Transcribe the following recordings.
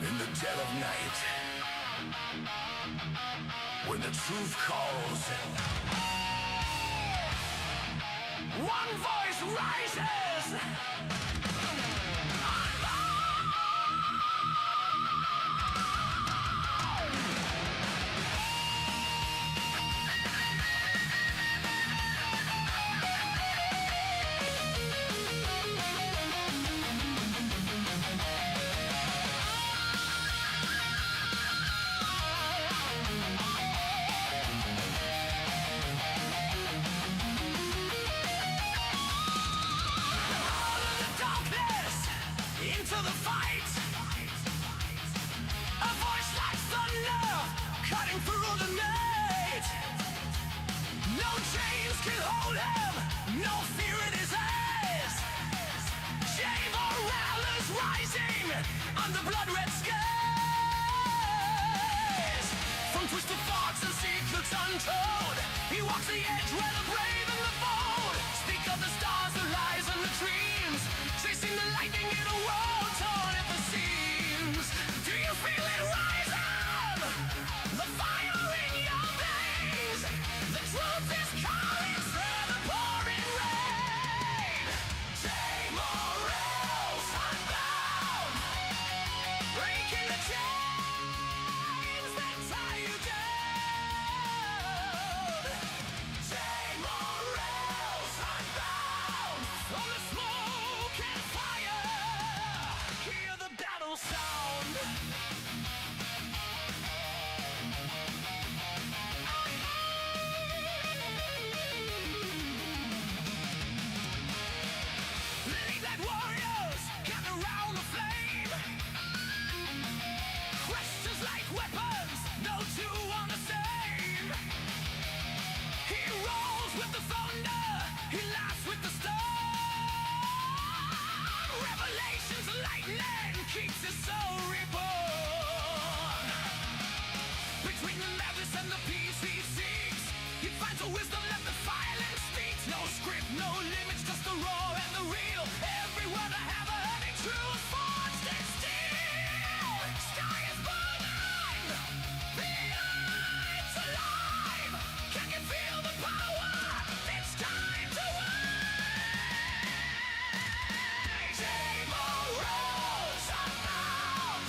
In the dead of night, when the truth calls, one voice rises. Can hold him, no fear in his eyes. Jey Morales rising under blood-red skies. From twisted thoughts and secrets untold, he walks the edge where the brave and the bold speak of the stars, the lies and the dreams, chasing the lightning in a world torn at the seams. Do you feel it rising? The fire in your veins. The truth is calling through the pouring rain. Jey Morales, unbound, breaking the chains that tie you down. Jey Morales, unbound, from the smoke and fire, hear the battle sound. Warriors gather round the flame. Questions like weapons, no two are the same. He rolls with the thunder, he laughs with the storm. Revelations lightning keeps his soul reborn. Between the madness and the peace he seeks, he finds a wisdom that the violence speaks. No script, no limits, just the raw and the real. Every word I have heard it true, forged in steel. Sky is burning, the earth's alive. Can you feel the power? It's time to win. Jey Morales, unbound,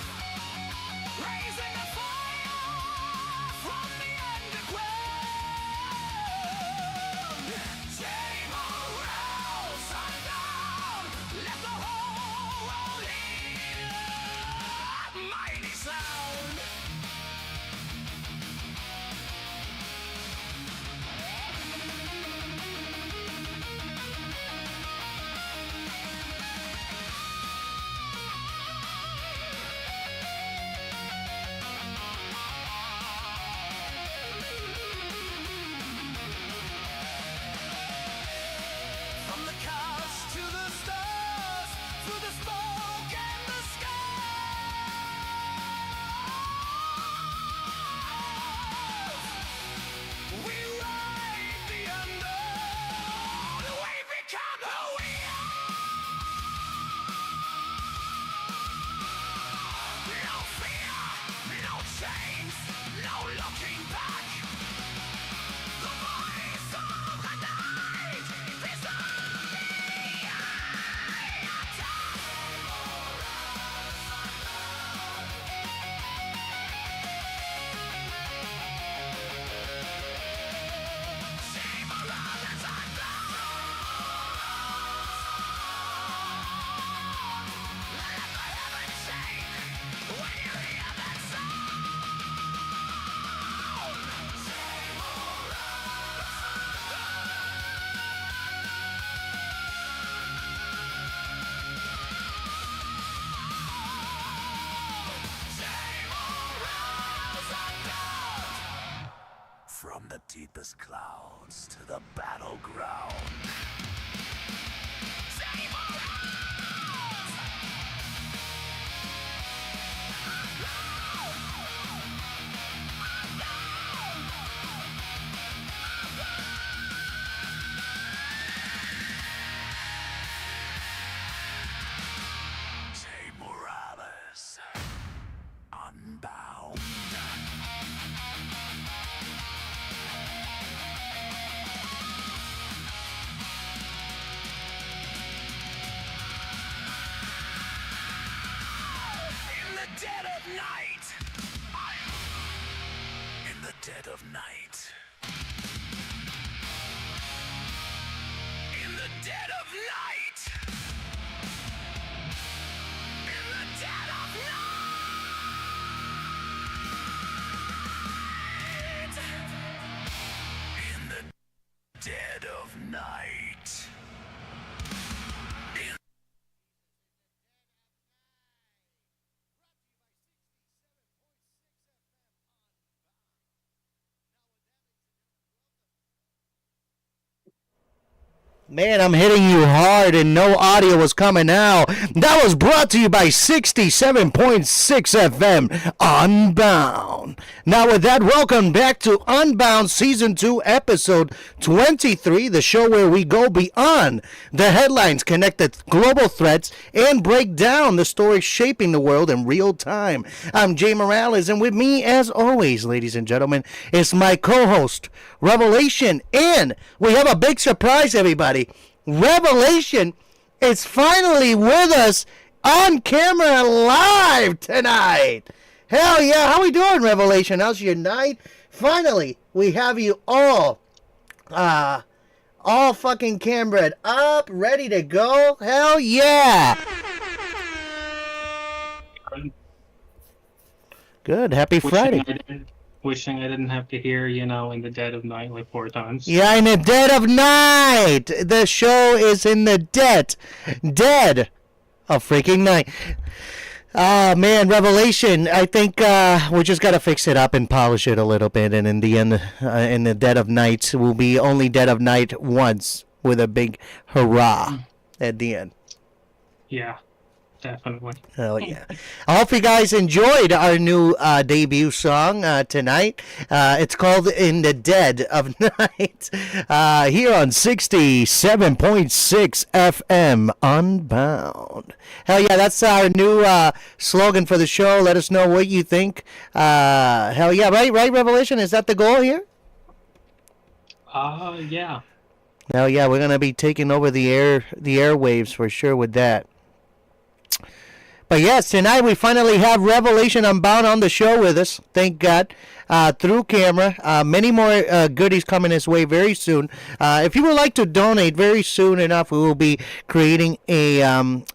Dead of night. Man, I'm hitting you hard and no audio was coming out. That was brought to you by 67.6 FM, Unbound. Now with that, welcome back to Unbound Season 2, Episode 23, the show where we go beyond the headlines, connect the global threats, and break down the stories shaping the world in real time. I'm Jey Morales, and with me, as always, ladies and gentlemen, is my co-host, Revelation, and we have a big surprise, everybody. Revelation is finally with us on camera live tonight. Hell yeah, how we doing, Revelation? How's your night? Finally, we have you all fucking camered up, ready to go. Hell yeah. Good, happy Friday. Wishing I didn't have to hear, in the dead of night like 4 times. Yeah, in the dead of night. The show is in the dead of freaking night. Man, Revelation, I think we just got to fix it up and polish it a little bit. And in the end, in the dead of night, we'll be only dead of night once with a big hurrah at the end. Yeah. Definitely. Hell yeah. I hope you guys enjoyed our new debut song tonight. It's called In the Dead of Night. Here on 67.6 FM Unbound. Hell yeah, that's our new slogan for the show. Let us know what you think. Hell yeah, right, Revelation? Is that the goal here? Yeah. Hell yeah, we're going to be taking over the airwaves for sure with that. But yes, tonight we finally have Revelation Unbound on the show with us. Thank God. Through camera. Many more goodies coming his way very soon. If you would like to donate, very soon enough, we will be creating a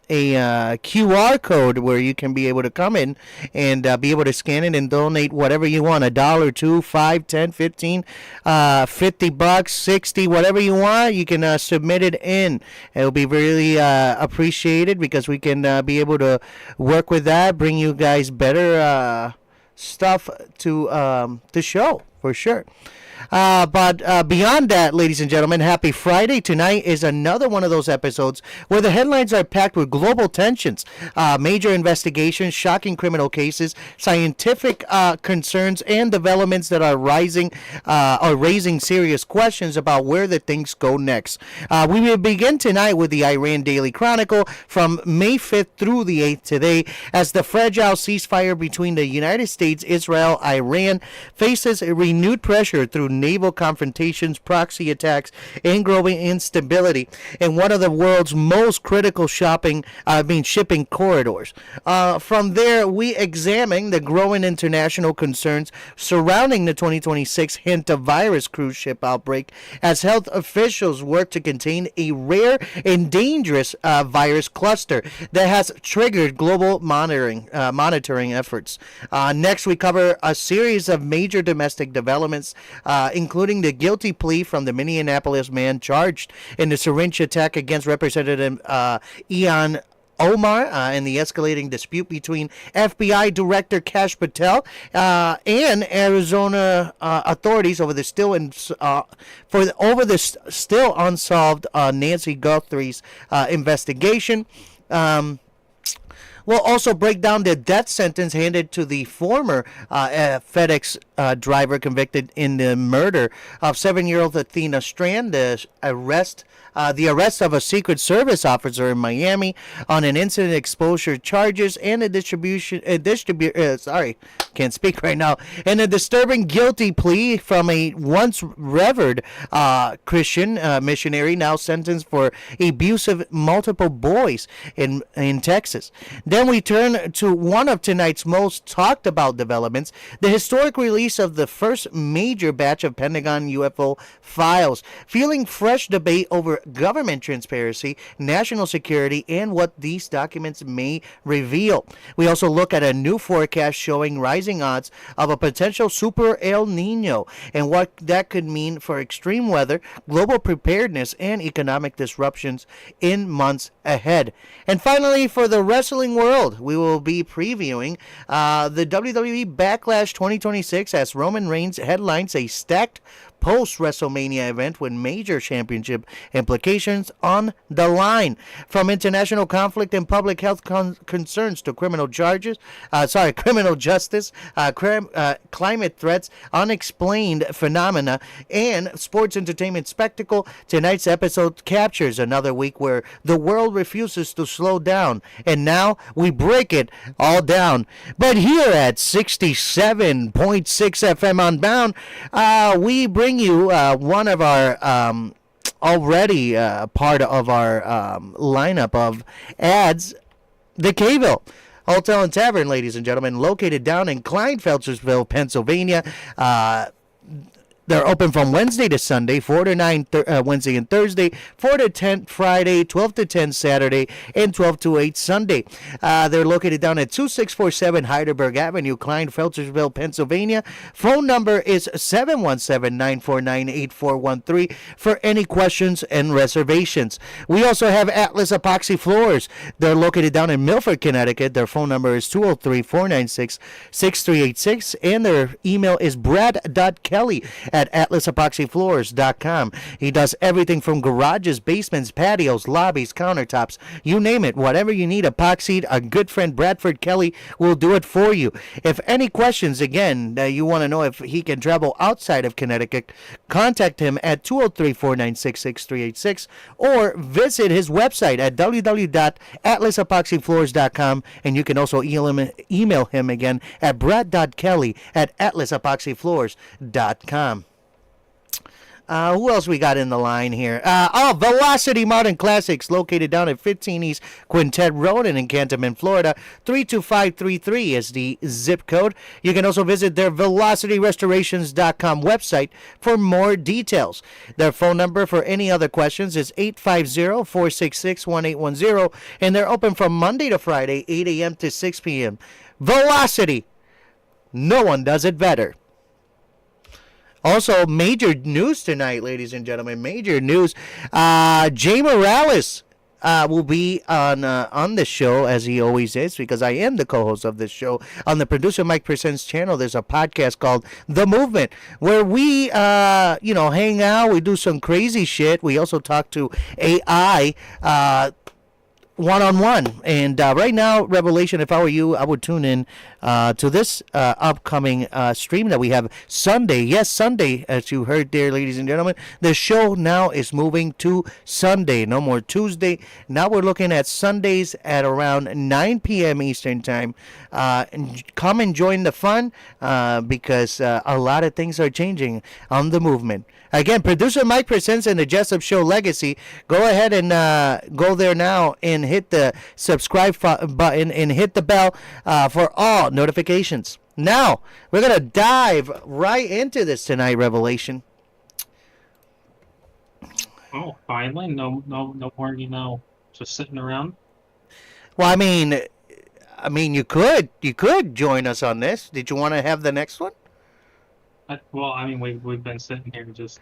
QR code where you can be able to come in and be able to scan it and donate whatever you want. $1, $2, $5, $10, $15, $50, 60, whatever you want. You can submit it in. It will be really appreciated because we can be able to work with that, bring you guys better stuff to the show for sure. But beyond that, ladies and gentlemen, happy Friday. Tonight is another one of those episodes where the headlines are packed with global tensions, major investigations, shocking criminal cases, scientific concerns, and developments that are raising serious questions about where the things go next. We will begin tonight with the Iran Daily Chronicle from May 5th through the 8th today, as the fragile ceasefire between the United States, Israel, Iran faces renewed pressure through naval confrontations, proxy attacks, and growing instability in one of the world's most critical shipping corridors. From there, we examine the growing international concerns surrounding the 2026 Hantavirus cruise ship outbreak as health officials work to contain a rare and dangerous virus cluster that has triggered global monitoring efforts. Next, we cover a series of major domestic developments, including the guilty plea from the Minneapolis man charged in the syringe attack against Representative Ilhan Omar and the escalating dispute between FBI Director Kash Patel and Arizona authorities over the still unsolved Nancy Guthrie's investigation. We'll also break down the death sentence handed to the former FedEx driver convicted in the murder of 7-year-old Athena Strand, the arrest of a Secret Service officer in Miami on an incident exposure charges, and a and a disturbing guilty plea from a once revered Christian missionary now sentenced for abuse of multiple boys in Texas. Then we turn to one of tonight's most talked about developments, the historic release of the first major batch of Pentagon UFO files, fueling fresh debate over government transparency, national security, and what these documents may reveal. We also look at a new forecast showing rising odds of a potential super El Nino and what that could mean for extreme weather, global preparedness, and economic disruptions in months ahead. And finally, for the wrestling world, we will be previewing the WWE Backlash 2026 as Roman Reigns headlines a stacked post-WrestleMania event with major championship implications on the line. From international conflict and public health concerns to criminal justice, climate threats, unexplained phenomena, and sports entertainment spectacle, tonight's episode captures another week where the world refuses to slow down, and now we break it all down. But here at 67.6 FM Unbound, we bring you one of our already part of our lineup of ads, the Caville Hotel and Tavern, ladies and gentlemen, located down in Kleinfeltersville, Pennsylvania. They're open from Wednesday to Sunday, 4 to 9 Wednesday and Thursday, 4 to 10 Friday, 12 to 10 Saturday, and 12 to 8 Sunday. They're located down at 2647 Heidelberg Avenue, Kleinfeltersville, Pennsylvania. Phone number is 717-949-8413 for any questions and reservations. We also have Atlas Epoxy Floors. They're located down in Milford, Connecticut. Their phone number is 203-496-6386, and their email is brad.kelly at atlasepoxyfloors.com. He does everything from garages, basements, patios, lobbies, countertops, you name it. Whatever you need epoxied, our good friend Bradford Kelly will do it for you. If any questions, again, you want to know if he can travel outside of Connecticut, contact him at 203-496-6386 or visit his website at www.atlasepoxyfloors.com, and you can also email him again at brad.kelly at atlasepoxyfloors.com. Who else we got in the line here? Velocity Modern Classics, located down at 15 East Quintet Road in Cantonment, Florida. 32533 is the zip code. You can also visit their velocityrestorations.com website for more details. Their phone number for any other questions is 850-466-1810, and they're open from Monday to Friday, 8 a.m. to 6 p.m. Velocity. No one does it better. Also, major news tonight, ladies and gentlemen. Major news. Jey Morales will be on the show, as he always is, because I am the co-host of this show. On the Producer Mike Presents channel, there's a podcast called The Movement, where we, hang out. We do some crazy shit. We also talk to AI one-on-one. And right now, Revelation, if I were you, I would tune in to this upcoming stream that we have Sunday. Yes, Sunday, as you heard there, ladies and gentlemen. The show now is moving to Sunday. No more Tuesday. Now we're looking at Sundays at around 9 p.m. Eastern Time. Come and join the fun because a lot of things are changing on the movement. Again, Producer Mike Presents and the Jessup Show Legacy. Go ahead and go there now and hit the subscribe button and hit the bell for all notifications. Now, we're going to dive right into this tonight, Revelation. Oh, finally? No more, just sitting around? Well, I mean, you could join us on this. Did you want to have the next one? We've been sitting here just,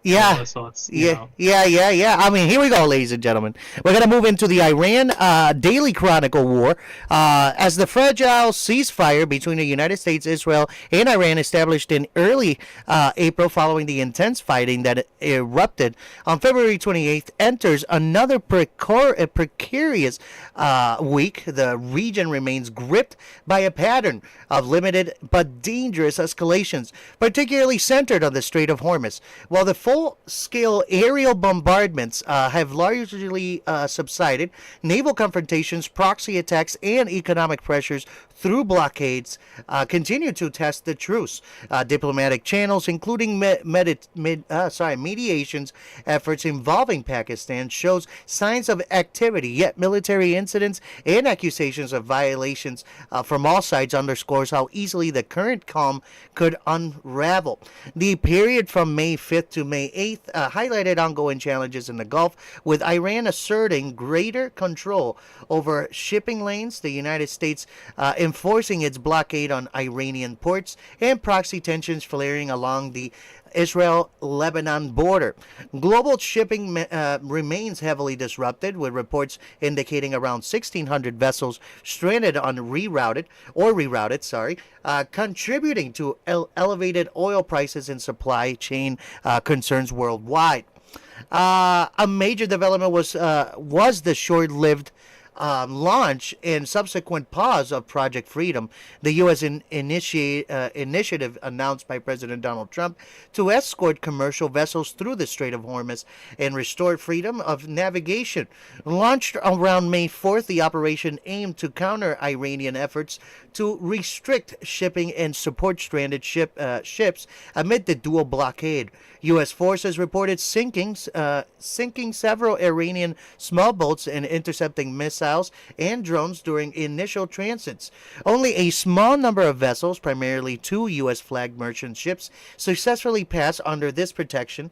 Yeah. So it's, Yeah. I mean, here we go, ladies and gentlemen. We're going to move into the Iran Daily Chronicle war as the fragile ceasefire between the United States, Israel, and Iran established in early April following the intense fighting that erupted on February 28th enters another precarious week. The region remains gripped by a pattern of limited but dangerous escalations, particularly centered on the Strait of Hormuz. While the full-scale aerial bombardments have largely subsided, naval confrontations, proxy attacks, and economic pressures through blockades continue to test the truce. Diplomatic channels, including mediations efforts involving Pakistan, shows signs of activity, yet military incidents and accusations of violations from all sides underscores how easily the current calm could unravel. The period from May 5th to May May 8th highlighted ongoing challenges in the Gulf, with Iran asserting greater control over shipping lanes, the United States enforcing its blockade on Iranian ports, and proxy tensions flaring along the Israel-Lebanon border. Global shipping remains heavily disrupted, with reports indicating around 1,600 vessels stranded on rerouted, contributing to elevated oil prices and supply chain concerns worldwide. A major development was the short-lived launch and subsequent pause of Project Freedom, the U.S. initiative announced by President Donald Trump to escort commercial vessels through the Strait of Hormuz and restore freedom of navigation. Launched around May 4th, the operation aimed to counter Iranian efforts to restrict shipping and support stranded ships amid the dual blockade. U.S. forces reported sinking several Iranian small boats and intercepting missiles and drones during initial transits. Only a small number of vessels, primarily 2 U.S.-flagged merchant ships, successfully passed under this protection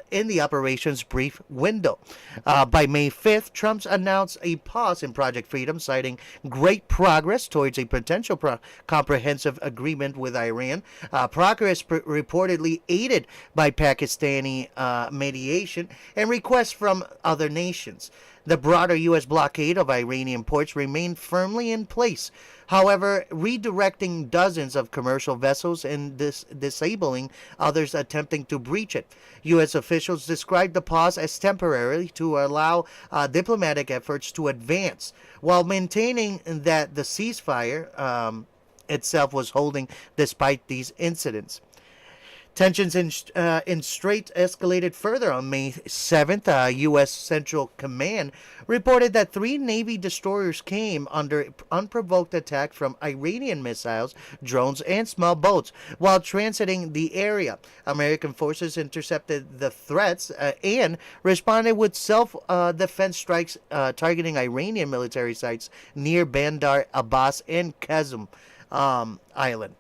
in the operation's brief window. By May 5th, Trump announced a pause in Project Freedom, citing great progress towards a potential comprehensive agreement with Iran. Progress reportedly aided by Pakistani mediation and requests from other nations. The broader U.S. blockade of Iranian ports remained firmly in place, however, redirecting dozens of commercial vessels and disabling others attempting to breach it. U.S. officials described the pause as temporary to allow diplomatic efforts to advance, while maintaining that the ceasefire itself was holding despite these incidents. Tensions in Strait escalated further on May 7th. U.S. Central Command reported that 3 Navy destroyers came under unprovoked attack from Iranian missiles, drones, and small boats while transiting the area. American forces intercepted the threats and responded with self-defense strikes targeting Iranian military sites near Bandar Abbas and Qasem Island.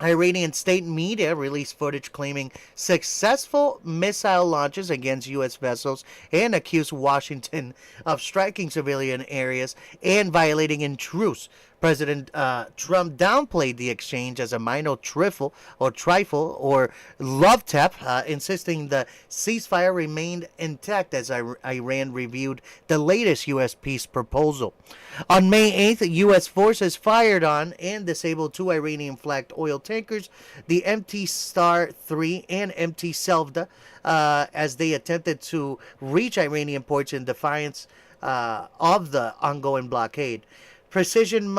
Iranian state media released footage claiming successful missile launches against U.S. vessels and accused Washington of striking civilian areas and violating in truce. President Trump downplayed the exchange as a minor trifle or love tap, insisting the ceasefire remained intact as Iran reviewed the latest U.S. peace proposal. On May 8th, U.S. forces fired on and disabled 2 Iranian-flagged oil tankers, the MT Star 3 and MT Selvda, as they attempted to reach Iranian ports in defiance of the ongoing blockade. Precision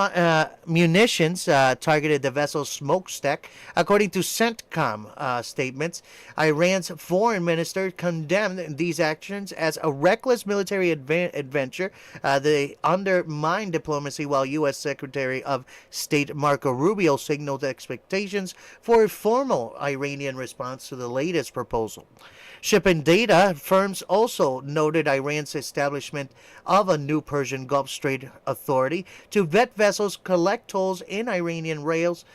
munitions targeted the vessel's smokestack, according to CENTCOM statements. Iran's foreign minister condemned these actions as a reckless military adventure. They undermined diplomacy, while U.S. Secretary of State Marco Rubio signaled expectations for a formal Iranian response to the latest proposal. Shipping data firms also noted Iran's establishment of a new Persian Gulf Strait Authority to vet vessels, collect tolls in Iranian riles,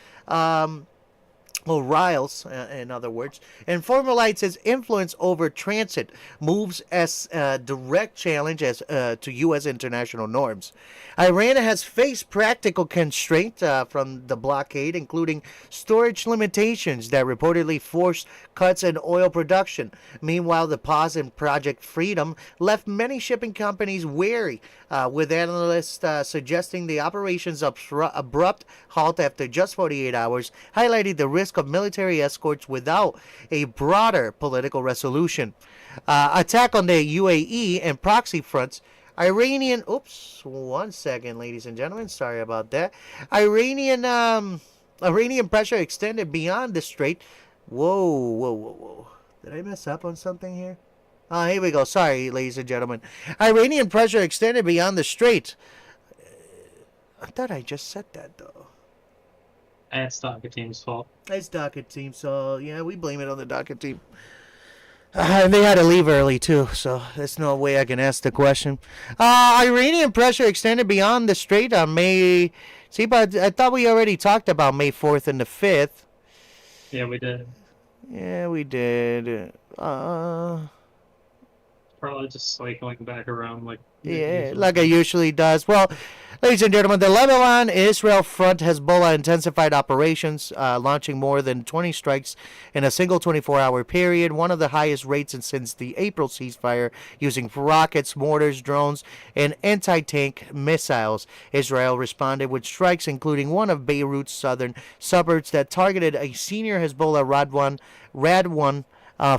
in other words, and formalize its influence over transit, moves as a direct challenge to U.S. international norms. Iran has faced practical constraints from the blockade, including storage limitations that reportedly forced cuts in oil production. Meanwhile, the pause in Project Freedom left many shipping companies wary, with analysts suggesting the operation's abrupt halt after just 48 hours highlighted the risk of military escorts without a broader political resolution. Attack on the UAE and proxy fronts. One second, ladies and gentlemen. Sorry about that. Iranian pressure extended beyond the strait. Whoa. Did I mess up on something here? Here we go. Sorry, ladies and gentlemen. Iranian pressure extended beyond the strait. I thought I just said that, though. It's Docket Team's fault. It's Docket Team, so yeah, we blame it on the Docket Team. They had to leave early, too, so there's no way I can ask the question. Iranian pressure extended beyond the strait on May... See, but I thought we already talked about May 4th and the 5th. Yeah, we did. Yeah, we did. Probably just cycling back around like it Yeah, usually like it does. usually does. Well, ladies and gentlemen, the Lebanon-Israel front Hezbollah intensified operations, launching more than 20 strikes in a single 24-hour period, one of the highest rates since the April ceasefire, using rockets, mortars, drones, and anti-tank missiles. Israel responded with strikes, including one of Beirut's southern suburbs that targeted a senior Hezbollah Radwan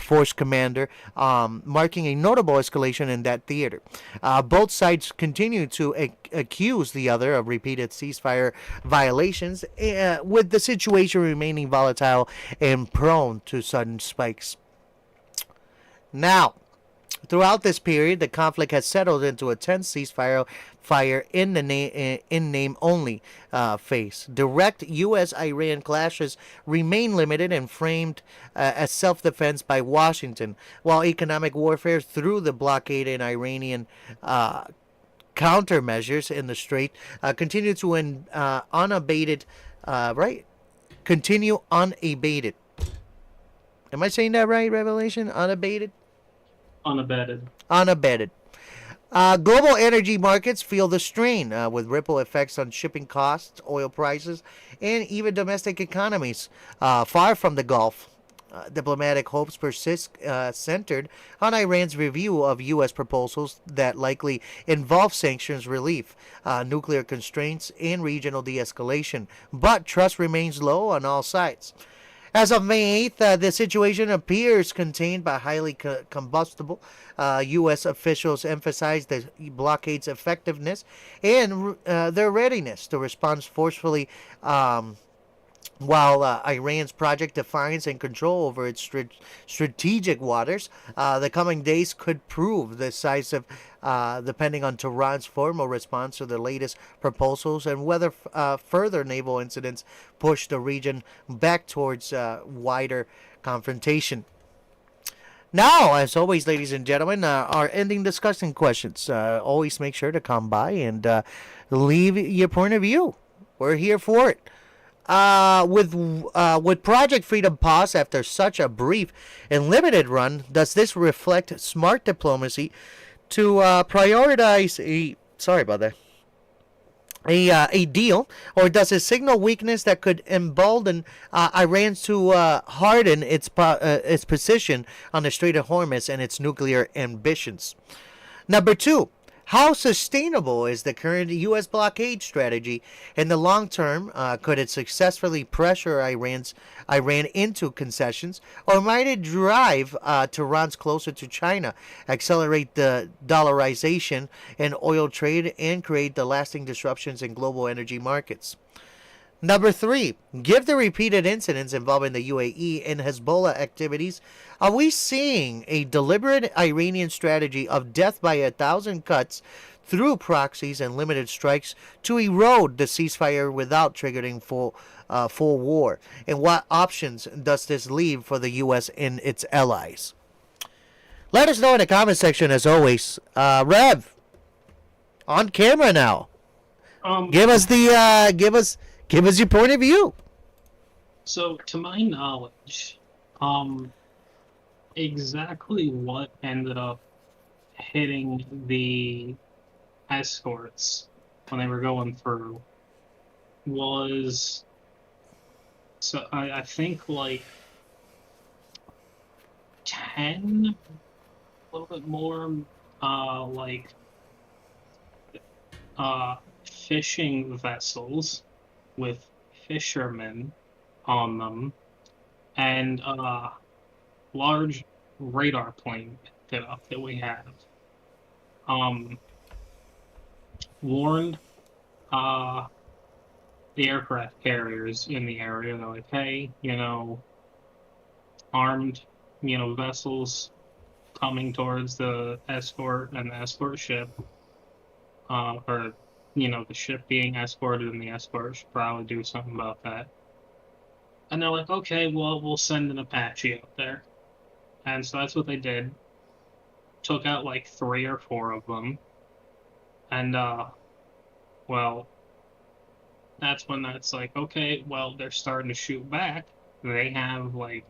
force commander, marking a notable escalation in that theater. Both sides continue to accuse the other of repeated ceasefire violations, with the situation remaining volatile and prone to sudden spikes. Now, throughout this period, the conflict has settled into a tense ceasefire in name only phase. Direct U.S.-Iran clashes remain limited and framed as self-defense by Washington, while economic warfare through the blockade and Iranian countermeasures in the Strait continue to unabated. Right? Continue unabated. Am I saying that right? Revelation unabated. Unabated. Unabated. Global energy markets feel the strain, with ripple effects on shipping costs, oil prices, and even domestic economies far from the Gulf. Diplomatic hopes persist, centered on Iran's review of U.S. proposals that likely involve sanctions relief, nuclear constraints, and regional de escalation. But trust remains low on all sides. As of May 8th, the situation appears contained but highly combustible. U.S. officials emphasized the blockade's effectiveness and their readiness to respond forcefully, while Iran's project defines and control over its strategic waters. The coming days could prove decisive, depending on Tehran's formal response to the latest proposals and whether further naval incidents push the region back towards wider confrontation. Now, as always, ladies and gentlemen, our ending discussion questions. Always make sure to come by and leave your point of view. We're here for it. With Project Freedom pause after such a brief and limited run, does this reflect smart diplomacy to prioritize a deal, or does it signal weakness that could embolden Iran to harden its position on the Strait of Hormuz and its nuclear ambitions? Number two, how sustainable is the current U.S. blockade strategy in the long term? Could it successfully pressure Iran into concessions, or might it drive Tehran closer to China, accelerate the dollarization in oil trade, and create the lasting disruptions in global energy markets? Number three, given the repeated incidents involving the UAE and Hezbollah activities, are we seeing a deliberate Iranian strategy of death by 1,000 cuts through proxies and limited strikes to erode the ceasefire without triggering full war? And what options does this leave for the U.S. and its allies? Let us know in the comment section, as always. Rev, on camera now. Give us your point of view. So, to my knowledge, exactly what ended up hitting the escorts when they were going through was, so I think like 10, a little bit more, like fishing vessels with fishermen on them, and large radar plane picked it up that we have. Warned the aircraft carriers in the area. They're like, hey, armed, vessels coming towards the escort and the escort ship, or the ship being escorted, and the escort should probably do something about that. And they're like, okay, well, we'll send an Apache out there. And so that's what they did. Took out like 3 or 4 of them. And, well, that's when that's like, okay, well, they're starting to shoot back. They have like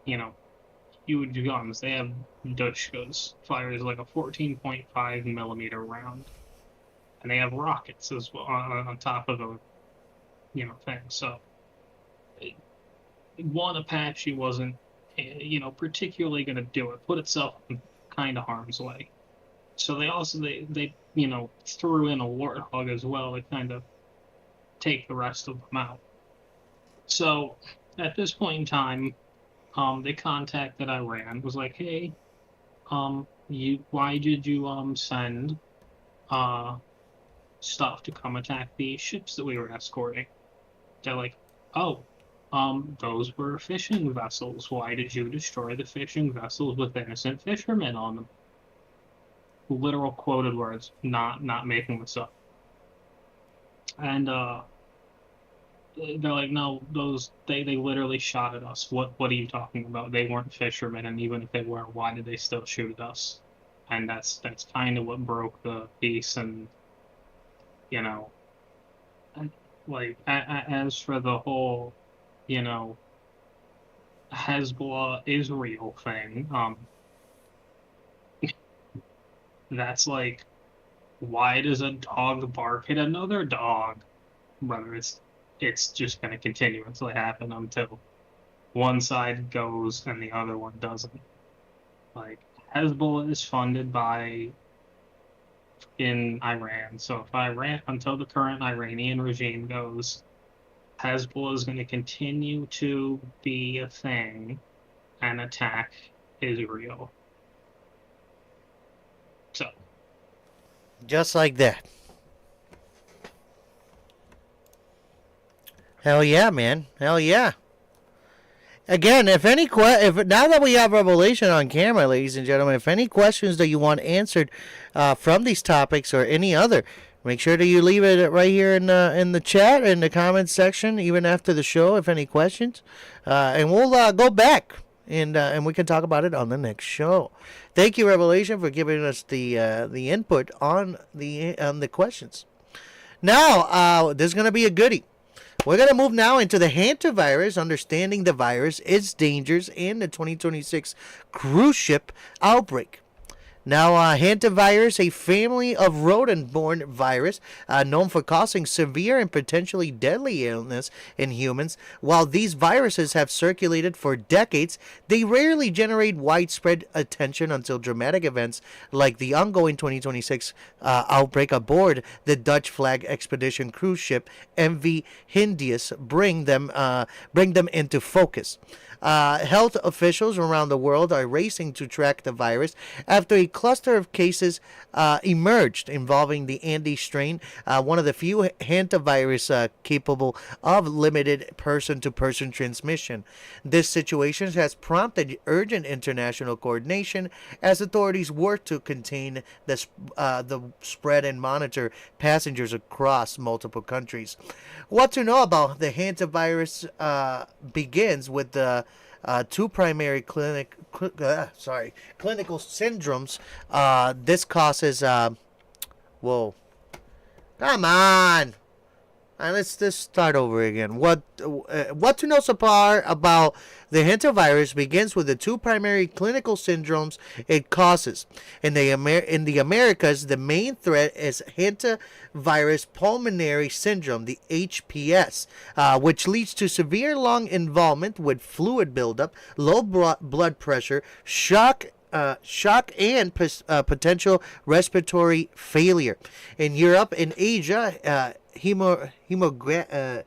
huge guns. They have Dushkas, fires like a 14.5 millimeter round, and they have rockets as well on top of the thing. So one Apache wasn't particularly going to do it. Put itself in kind of harm's way. So they threw in a warthog as well to kind of take the rest of them out. So at this point in time, they contacted Iran. Was like, hey, why did you send stuff to come attack the ships that we were escorting? They're like, oh, those were fishing vessels. Why did you destroy the fishing vessels with innocent fishermen on them? Literal quoted words, not making this up. And they're like, no, they literally shot at us. What are you talking about? They weren't fishermen, and even if they were, why did they still shoot at us? And that's kind of what broke the peace. And like as for the whole Hezbollah Israel thing, that's like, why does a dog bark at another dog? Brother, it's just going to continue until it happens, until one side goes and the other one doesn't. Like, Hezbollah is funded in Iran, so if until the current Iranian regime goes, Hezbollah is going to continue to be a thing and attack Israel. So, just like that. Hell yeah, man. Hell yeah. Again, if now that we have Revelation on camera, ladies and gentlemen, if any questions that you want answered from these topics or any other, make sure that you leave it right here in the chat, in the comments section, even after the show, if any questions, and we'll go back and we can talk about it on the next show. Thank you, Revelation, for giving us the input on the questions. Now, there's going to be a goodie. We're going to move now into the Hantavirus, understanding the virus, its dangers, and the 2026 cruise ship outbreak. Now, Hantavirus, a family of rodent-borne virus known for causing severe and potentially deadly illness in humans. While these viruses have circulated for decades, they rarely generate widespread attention until dramatic events like the ongoing 2026 outbreak aboard the Dutch flag expedition cruise ship MV Hindius bring them into focus. Health officials around the world are racing to track the virus after a cluster of cases emerged involving the Andes strain, one of the few hantavirus capable of limited person-to-person transmission. This situation has prompted urgent international coordination as authorities work to contain the spread and monitor passengers across multiple countries. What to know about the hantavirus begins with the two primary clinical syndromes. This causes whoa, come on. Let's just start over again. What to know so far about the hantavirus begins with the two primary clinical syndromes it causes. In the Americas, the main threat is hantavirus pulmonary syndrome, the HPS, which leads to severe lung involvement with fluid buildup, low blood pressure, shock and potential respiratory failure. In Europe and Asia, hemorrhagic,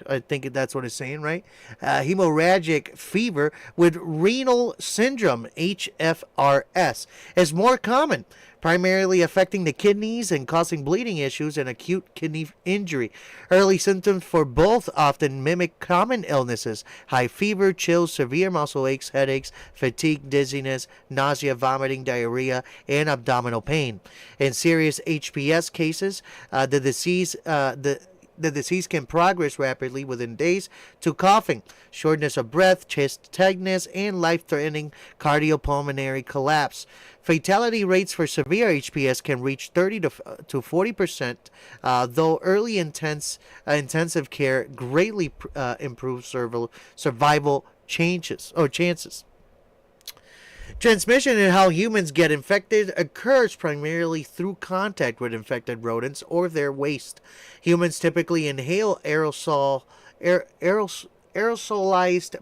I think that's what it's saying, right? Hemorrhagic fever with renal syndrome, HFRS, is more common, primarily affecting the kidneys and causing bleeding issues and acute kidney injury. Early symptoms for both often mimic common illnesses: high fever, chills, severe muscle aches, headaches, fatigue, dizziness, nausea, vomiting, diarrhea, and abdominal pain. In serious HPS cases, the disease can progress rapidly within days to coughing, shortness of breath, chest tightness, and life-threatening cardiopulmonary collapse. Fatality rates for severe HPS can reach 30 to 40%, though early intensive care greatly improves survival chances. Transmission and how humans get infected occurs primarily through contact with infected rodents or their waste. Humans typically inhale aerosolized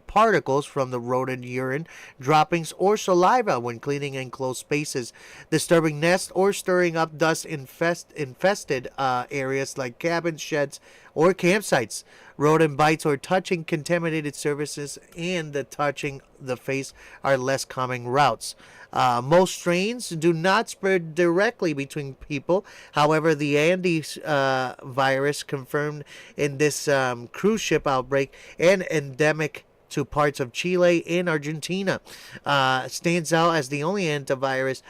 particles from the rodent urine, droppings, or saliva when cleaning enclosed spaces, disturbing nests, or stirring up dust infested areas like cabins, sheds, or campsites. Rodent bites or touching contaminated surfaces and the touching the face are less common routes. Most strains do not spread directly between people. However, the Andes virus confirmed in this cruise ship outbreak and endemic to parts of Chile and Argentina stands out as the only antivirus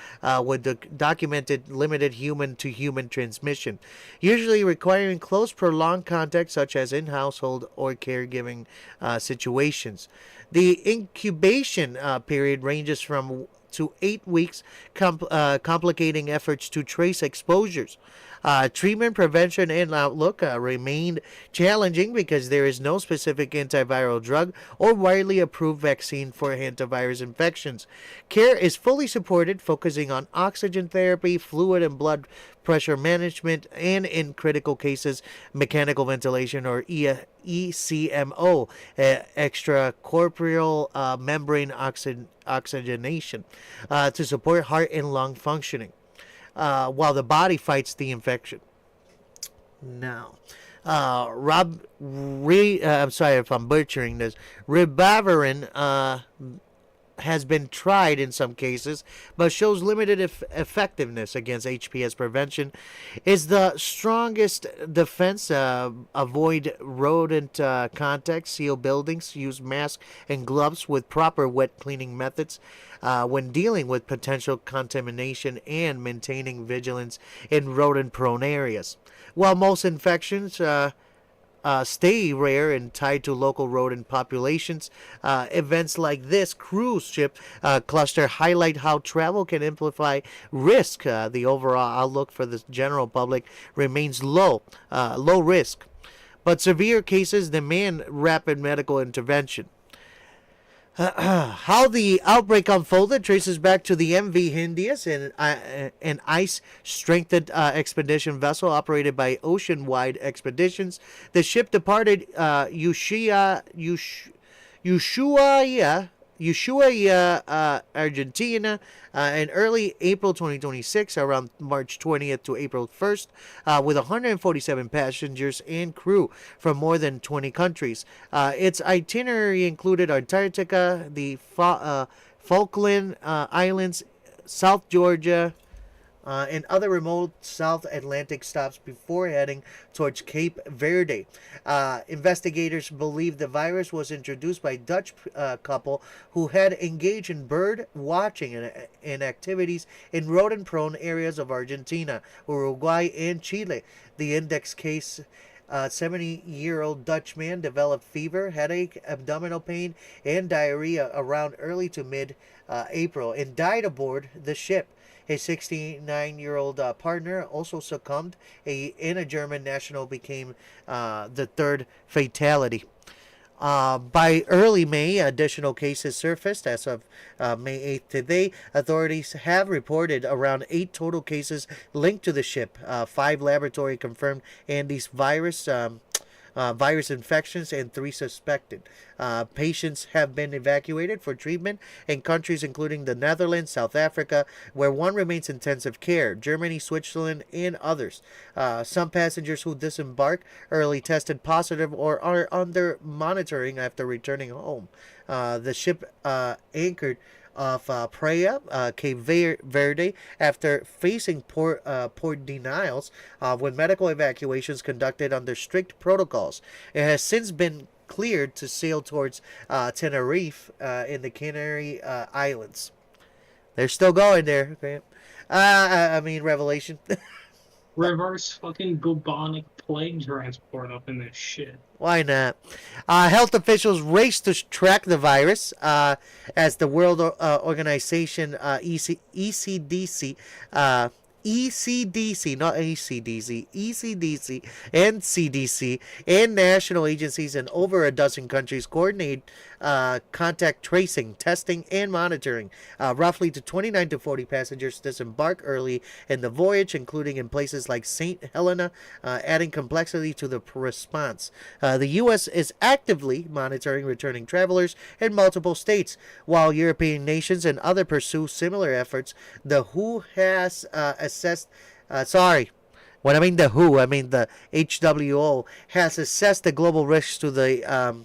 with documented limited human-to-human transmission, usually requiring close prolonged contact such as in household or caregiving situations. The incubation period ranges from to 8 weeks, complicating efforts to trace exposures. Treatment, prevention, and outlook remained challenging because there is no specific antiviral drug or widely approved vaccine for hantavirus infections. Care is fully supported, focusing on oxygen therapy, fluid and blood pressure management, and in critical cases, mechanical ventilation or ECMO, extracorporeal membrane oxygenation, to support heart and lung functioning while the body fights the infection. Now, I'm sorry if I'm butchering this. Ribavirin has been tried in some cases, but shows limited effectiveness against HPS prevention. Is the strongest defense. Avoid rodent contact, seal buildings, use masks and gloves with proper wet cleaning methods when dealing with potential contamination, and maintaining vigilance in rodent-prone areas. While most infections stay rare and tied to local rodent populations, events like this cruise ship cluster highlight how travel can amplify risk. The overall outlook for the general public remains low risk, but severe cases demand rapid medical intervention. How the outbreak unfolded traces back to the MV Hindias, an ice-strengthened expedition vessel operated by Ocean-Wide Expeditions. The ship departed Ushuaia, Argentina, in early April 2026, around March 20th to April 1st, with 147 passengers and crew from more than 20 countries. Its itinerary included Antarctica, the Falkland Islands, South Georgia, and other remote South Atlantic stops before heading towards Cape Verde. Investigators believe the virus was introduced by a Dutch couple who had engaged in bird watching and activities in rodent-prone areas of Argentina, Uruguay, and Chile. The index case 70-year-old Dutch man developed fever, headache, abdominal pain, and diarrhea around early to mid-April and died aboard the ship. His 69-year-old partner also succumbed, and a German national became the third fatality. By early May, additional cases surfaced. As of May 8th today, authorities have reported around 8 total cases linked to the ship. 5 laboratory confirmed Andes virus infections, and 3 suspected. Patients have been evacuated for treatment in countries including the Netherlands, South Africa, where 1 remains in intensive care, Germany, Switzerland, and others. Some passengers who disembarked early tested positive or are under monitoring after returning home. The ship anchored off Praia, Cape Verde, after facing port denials with medical evacuations conducted under strict protocols. It has since been cleared to sail towards Tenerife in the Canary Islands. They're still going there. Okay. Revelation. Reverse fucking bubonic plague transport up in this shit. Why not? Health officials race to track the virus as the World Organization ECDC ECDC, not ACDC, ECDC and CDC and national agencies in over a dozen countries coordinate contact tracing, testing, and monitoring. Roughly to 29 to 40 passengers disembark early in the voyage, including in places like St. Helena, adding complexity to the response. The U.S. is actively monitoring returning travelers in multiple states, while European nations and others pursue similar efforts. The WHO has assessed, when I mean the WHO, I mean the HWO, has assessed the global risks to the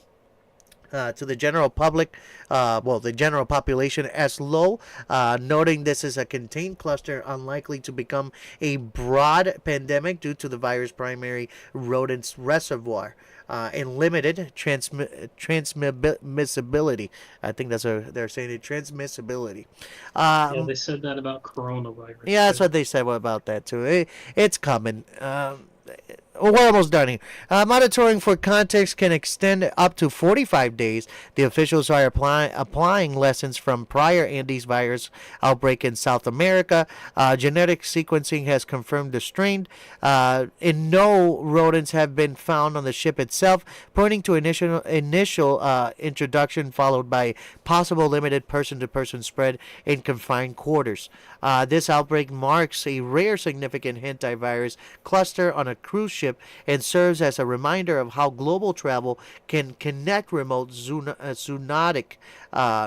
general public, the general population as low, noting this is a contained cluster unlikely to become a broad pandemic due to the virus' primary rodents reservoir. And limited transmissibility. I think they're saying it, transmissibility. Yeah, they said that about coronavirus. Yeah, that's what they said about that too. It's coming. We're almost done here. Monitoring for context can extend up to 45 days. The officials are applying lessons from prior Andes virus outbreak in South America. Genetic sequencing has confirmed the strain. And no rodents have been found on the ship itself, pointing to initial introduction followed by possible limited person-to-person spread in confined quarters. This outbreak marks a rare significant hantavirus cluster on a cruise ship and serves as a reminder of how global travel can connect remote zoonotic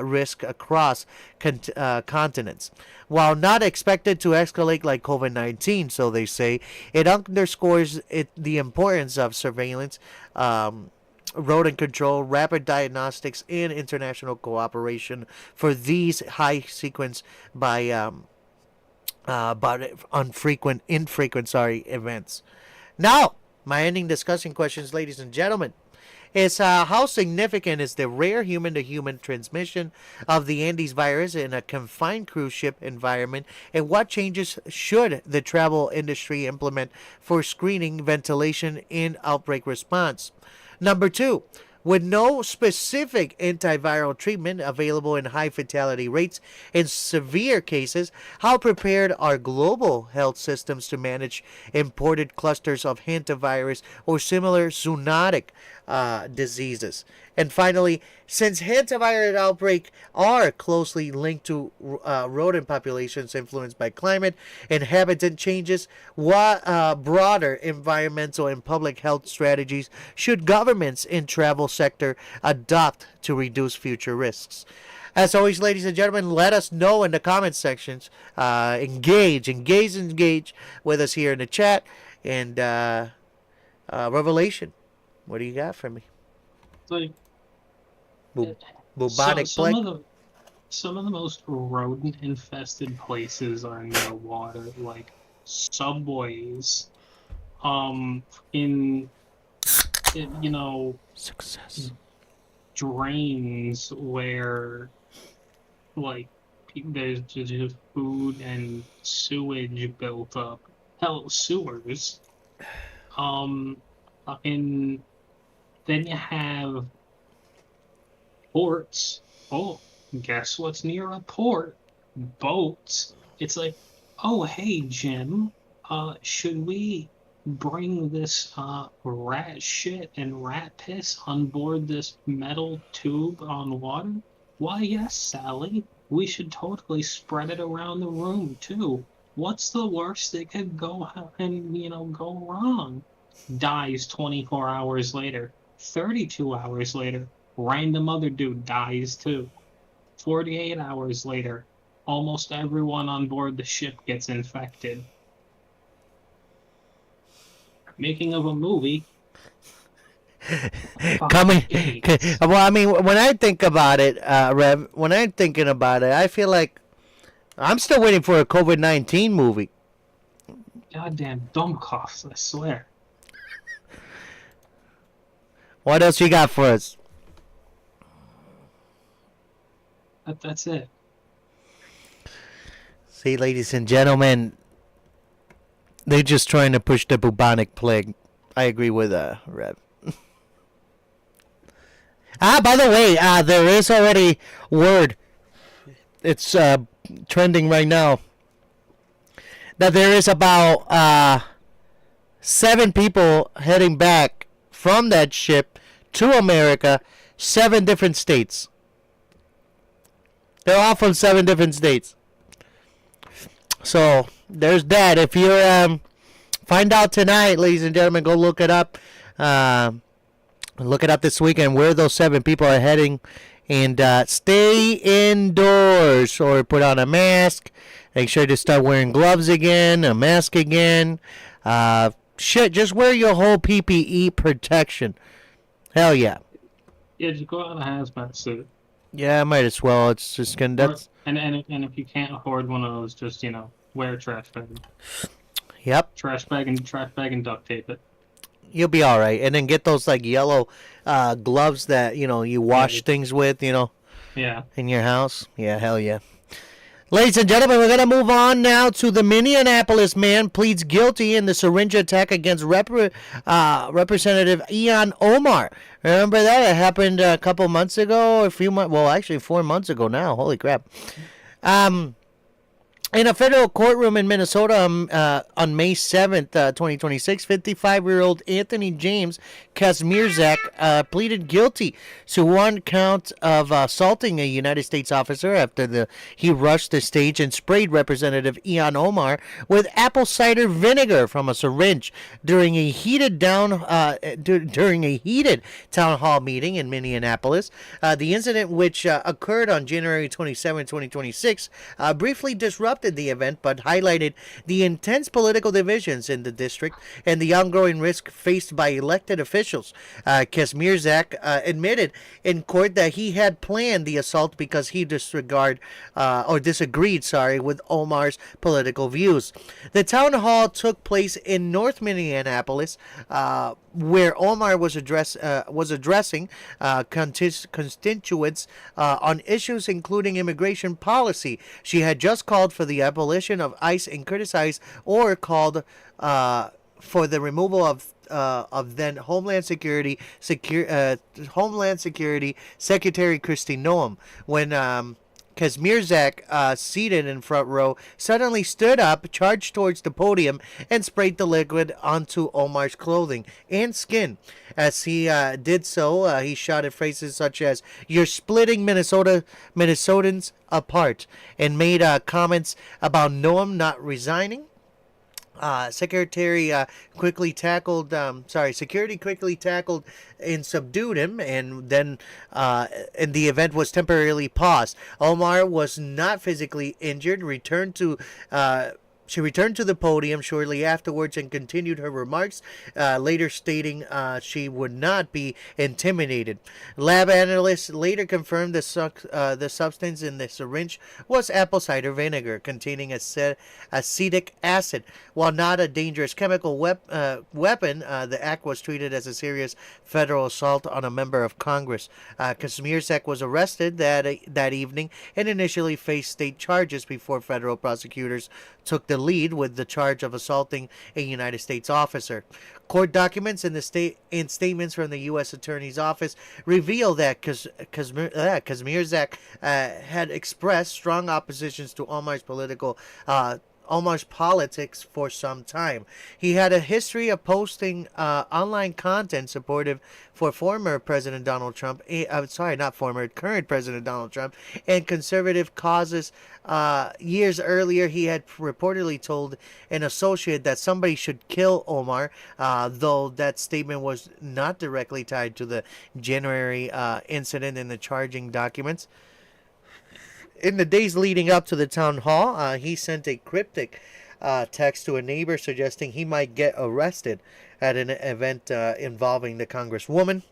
risk across continents. While not expected to escalate like COVID-19, so they say, it underscores the importance of surveillance, rodent control, rapid diagnostics, and international cooperation for these high sequence but infrequent events. Now, my ending discussion questions, ladies and gentlemen, is how significant is the rare human-to-human transmission of the Andes virus in a confined cruise ship environment, and what changes should the travel industry implement for screening, ventilation, and outbreak response? Number 2, with no specific antiviral treatment available in high fatality rates in severe cases, how prepared are global health systems to manage imported clusters of hantavirus or similar zoonotic diseases? And finally, since hantavirus outbreaks are closely linked to rodent populations influenced by climate and habitat changes, what broader environmental and public health strategies should governments in travel sector adopt to reduce future risks? As always, ladies and gentlemen, let us know in the comment sections. Engage with us here in the chat. And Revelation, what do you got for me? Like, Bubonic plague? some of the most rodent-infested places are near water, like subways, in Success. drains where, like, there's just food and sewage built up. Hell, sewers. And then you have ports. Oh, guess what's near a port? Boats. It's like, oh, hey, Jim, should we bring this rat shit and rat piss on board this metal tube on water? Why, yes, Sally. We should totally spread it around the room, too. What's the worst that could go wrong? Dies 24 hours later. 32 hours later, random other dude dies too. 48 hours later, almost everyone on board the ship gets infected. Making of a movie. Coming. Well, I mean, when I think about it, Rev, when I'm thinking about it, I feel like I'm still waiting for a COVID-19 movie. Goddamn dumb coughs, I swear. What else you got for us? That's it. See, ladies and gentlemen, they're just trying to push the bubonic plague. I agree with Rev. By the way, there is already word. It's trending right now that there is about 7 people heading back from that ship to America, 7 different states. They're all from 7 different states. So there's that. If you find out tonight, ladies and gentlemen, go look it up. Look it up this weekend where those 7 people are heading, and stay indoors or put on a mask. Make sure to start wearing gloves again, a mask again. Just wear your whole PPE protection. Hell yeah. Yeah, just go out in a hazmat suit. Yeah, I might as well. It's just gonna. That's. And if you can't afford one of those, just wear a trash bag. Yep. Trash bag and duct tape it. You'll be all right. And then get those like yellow gloves that you wash things with. Yeah. In your house. Yeah, hell yeah. Ladies and gentlemen, we're going to move on now to the Minneapolis man pleads guilty in the syringe attack against Representative Ilhan Omar. Remember that? It happened a couple months ago, actually 4 months ago now. Holy crap. In a federal courtroom in Minnesota on May 7th, 2026, 55-year-old Anthony James Kazmierzak pleaded guilty to 1 count of assaulting a United States officer after he rushed the stage and sprayed Representative Ilhan Omar with apple cider vinegar from a syringe during a heated town hall meeting in Minneapolis. The incident, which occurred on January 27, 2026, briefly disrupted the event, but highlighted the intense political divisions in the district and the ongoing risk faced by elected officials. Kazmierzak admitted in court that he had planned the assault because he disagreed with Omar's political views. The town hall took place in North Minneapolis, where Omar was addressing constituents on issues including immigration policy. She had just called for the abolition of ICE and criticized or called for the removal of then Homeland Security Secretary Kristi Noem when Kazmierzak, seated in front row, suddenly stood up, charged towards the podium, and sprayed the liquid onto Omar's clothing and skin. As he did so, he shouted phrases such as, "You're splitting Minnesotans apart," and made comments about Noam not resigning. Security quickly tackled and subdued him, and then and the event was temporarily paused. Omar was not physically injured. She returned to the podium shortly afterwards and continued her remarks, later stating she would not be intimidated. Lab analysts later confirmed the substance in the syringe was apple cider vinegar containing acetic acid. While not a dangerous chemical weapon, the act was treated as a serious federal assault on a member of Congress. Kazmierzak was arrested that evening and initially faced state charges before federal prosecutors took the lead with the charge of assaulting a United States officer. Court documents and statements from the U.S. Attorney's Office reveal that Kazmierzak had expressed strong oppositions to Omar's politics for some time. He had a history of posting online content supportive for current President Donald Trump and conservative causes. Years earlier, he had reportedly told an associate that somebody should kill Omar, though that statement was not directly tied to the January incident in the charging documents. In the days leading up to the town hall, he sent a cryptic text to a neighbor suggesting he might get arrested at an event involving the Congresswoman.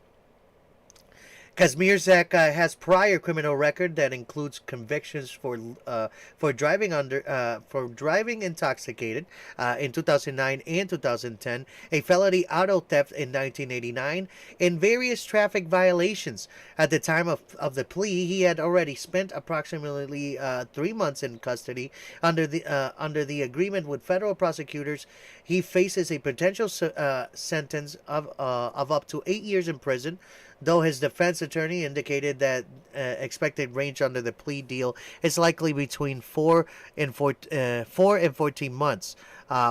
Kazmierzak has prior criminal record that includes convictions for driving intoxicated in 2009 and 2010, a felony auto theft in 1989, and various traffic violations. At the time of the plea, he had already spent approximately 3 months in custody. Under the agreement with federal prosecutors, he faces a potential sentence of up to 8 years in prison, though his defense attorney indicated that expected range under the plea deal is likely between 4 and 14 months.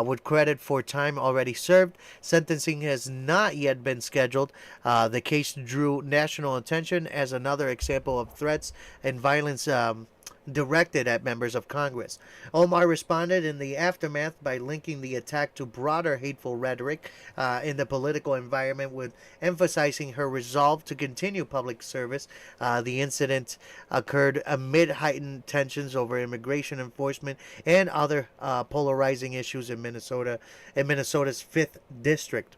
With credit for time already served, sentencing has not yet been scheduled. The case drew national attention as another example of threats and violence directed at members of Congress. Omar responded in the aftermath by linking the attack to broader hateful rhetoric in the political environment, with emphasizing her resolve to continue public service. The incident occurred amid heightened tensions over immigration enforcement and other polarizing issues in Minnesota's 5th district.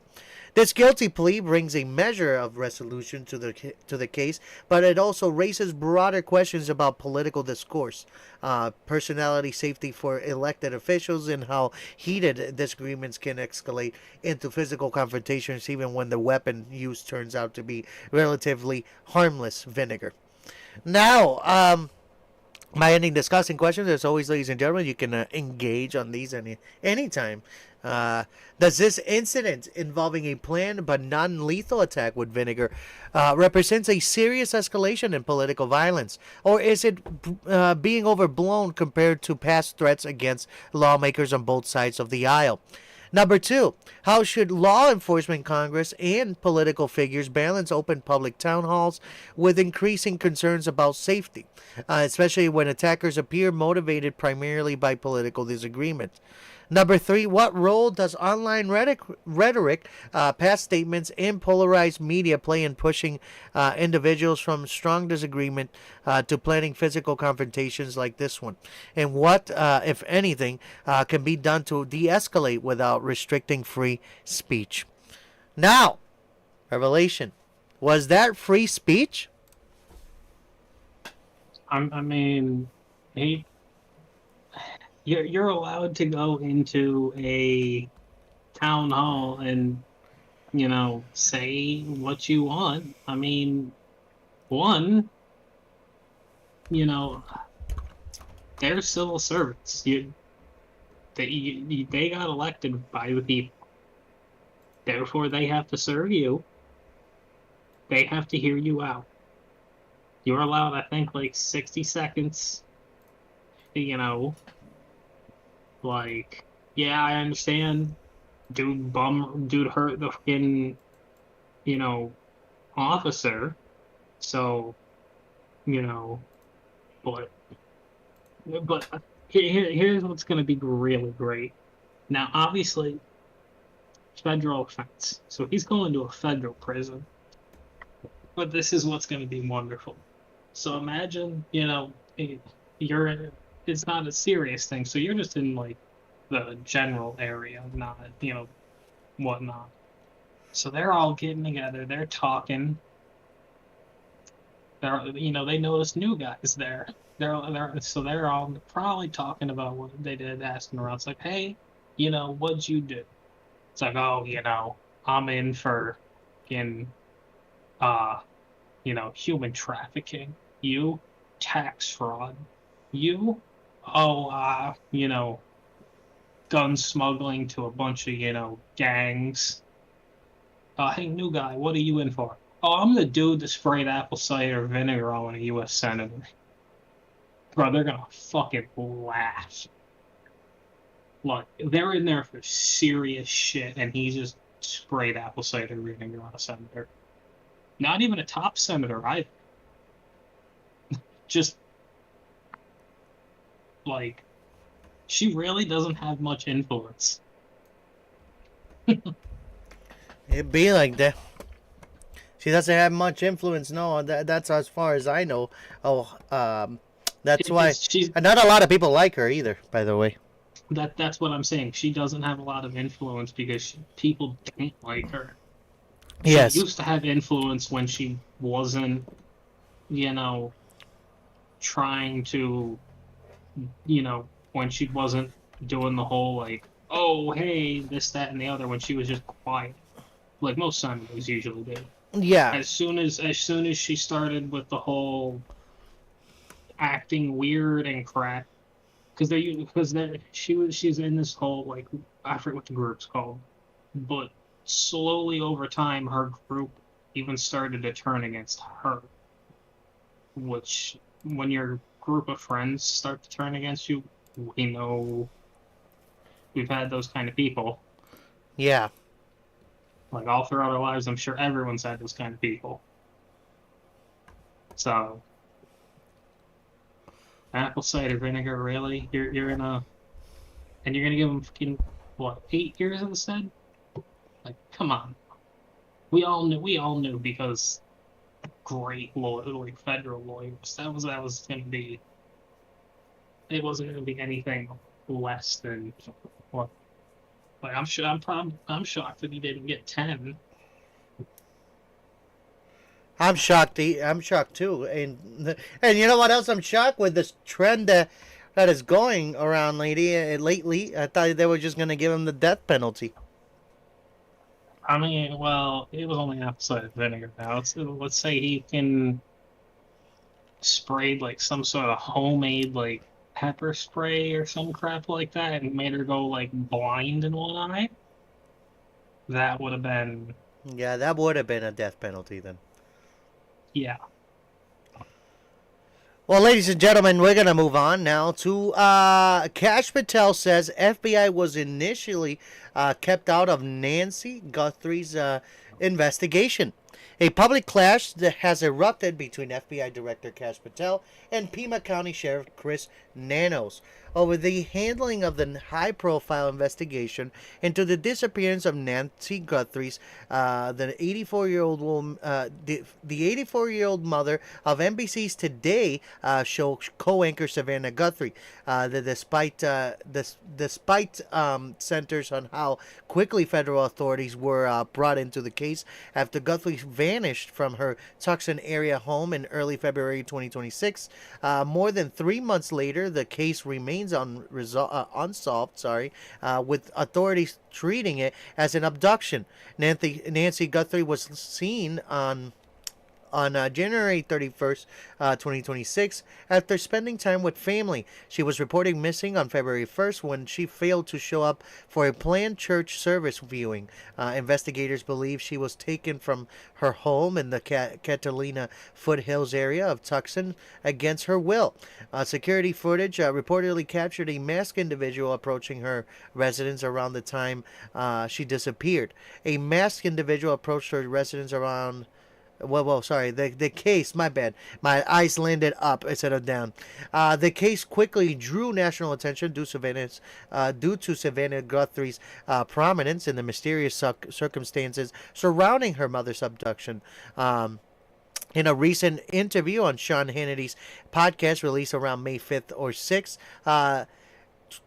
This guilty plea brings a measure of resolution to the case, but it also raises broader questions about political discourse, personality safety for elected officials, and how heated disagreements can escalate into physical confrontations even when the weapon used turns out to be relatively harmless vinegar. Now, my ending discussing questions, as always, ladies and gentlemen, you can engage on these anytime. Does this incident involving a planned but non-lethal attack with vinegar represents a serious escalation in political violence, or is it being overblown compared to past threats against lawmakers on both sides of the aisle? Number two, how should law enforcement, Congress, and political figures balance open public town halls with increasing concerns about safety, especially when attackers appear motivated primarily by political disagreement? Number three, what role does online rhetoric, past statements, and polarized media play in pushing individuals from strong disagreement to planning physical confrontations like this one? And what, if anything, can be done to de-escalate without restricting free speech? Now, Revelation, was that free speech? I mean, he you're allowed to go into a town hall and, say what you want. I mean, one, they're civil servants. They got elected by the people. Therefore, they have to serve you. They have to hear you out. You're allowed, I think, like 60 seconds, like, yeah, I understand. Dude hurt the fucking, officer. So, but here's what's going to be really great. Now, obviously, federal offense. So he's going to a federal prison. But this is what's going to be wonderful. So imagine, it's not a serious thing. So you're just in like the general area, not, whatnot. So they're all getting together. They're talking. They notice new guys there. They're all probably talking about what they did, asking around. It's like, hey, what'd you do? It's like, oh, I'm in for human trafficking. You, tax fraud. You, gun smuggling to a bunch of, gangs. Hey, new guy, what are you in for? Oh, I'm the dude that sprayed apple cider vinegar on a U.S. senator. Bro, they're gonna fucking laugh. Like, they're in there for serious shit, and he just sprayed apple cider vinegar on a senator. Not even a top senator either. Just, like, she really doesn't have much influence. It'd be like that. She doesn't have much influence. No, that's as far as I know. That's why. And not a lot of people like her either, by the way. That's what I'm saying. She doesn't have a lot of influence because people don't like her. Yes. She used to have influence when she wasn't, trying to, when she wasn't doing the whole, like, oh, hey, this, that, and the other, when she was just quiet. Like most senators usually do. Yeah. As soon as she started with the whole acting weird and crap, she's in this whole, like, I forget what the group's called, but slowly over time her group even started to turn against her. Which, when your group of friends start to turn against you, we know we've had those kind of people. Yeah. Like, all throughout our lives, I'm sure everyone's had those kind of people. So, apple cider vinegar, really? You're in a... And you're gonna give them fucking, what, 8 years instead? Like, come on. We all knew because great like federal lawyers. That was gonna be... It wasn't gonna be anything less than what... Like, I'm shocked that he didn't get 10. I'm shocked. I'm shocked too. And you know what else I'm shocked with? This trend that is going around lately. I thought they were just gonna give him the death penalty. I mean, well, it was only apple cider vinegar now. Let's say he can sprayed like some sort of homemade like pepper spray or some crap like that and made her go like blind in one eye. That would have been... Yeah, that would have been a death penalty then. Yeah. Well, ladies and gentlemen, we're going to move on now to Kash Patel says FBI was initially kept out of Nancy Guthrie's investigation. A public clash that has erupted between FBI Director Kash Patel and Pima County Sheriff Chris Nanos over the handling of the high-profile investigation into the disappearance of Nancy Guthrie's, the 84-year-old mother of NBC's Today show co-anchor Savannah Guthrie. Despite centers on how quickly federal authorities were brought into the case after Guthrie vanished from her Tucson area home in early February 2026. More than 3 months later, the case remains unsolved, with authorities treating it as an abduction. Nancy Guthrie was seen on January 31st, 2026, after spending time with family. She was reported missing on February 1st when she failed to show up for a planned church service viewing. Investigators believe she was taken from her home in the Catalina foothills area of Tucson against her will. Security footage reportedly captured a masked individual approaching her residence around the time she disappeared. A masked individual approached her residence around... the case, my bad. My eyes landed up instead of down. The case quickly drew national attention due to Savannah Guthrie's prominence in the mysterious circumstances surrounding her mother's abduction. In a recent interview on Sean Hannity's podcast released around May 5th or 6th,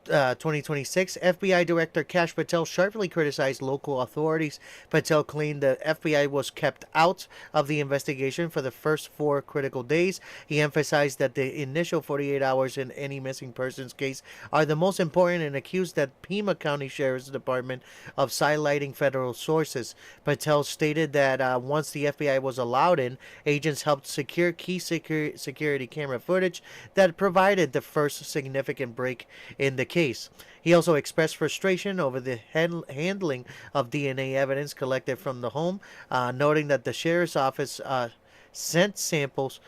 2026, FBI Director Kash Patel sharply criticized local authorities. Patel claimed the FBI was kept out of the investigation for the first 4 critical days. He emphasized that the initial 48 hours in any missing persons case are the most important and accused that Pima County Sheriff's Department of sidelighting federal sources. Patel stated that once the FBI was allowed in, agents helped secure key security camera footage that provided the first significant break in the case. He also expressed frustration over the handling of DNA evidence collected from the home, noting that the sheriff's office sent samples,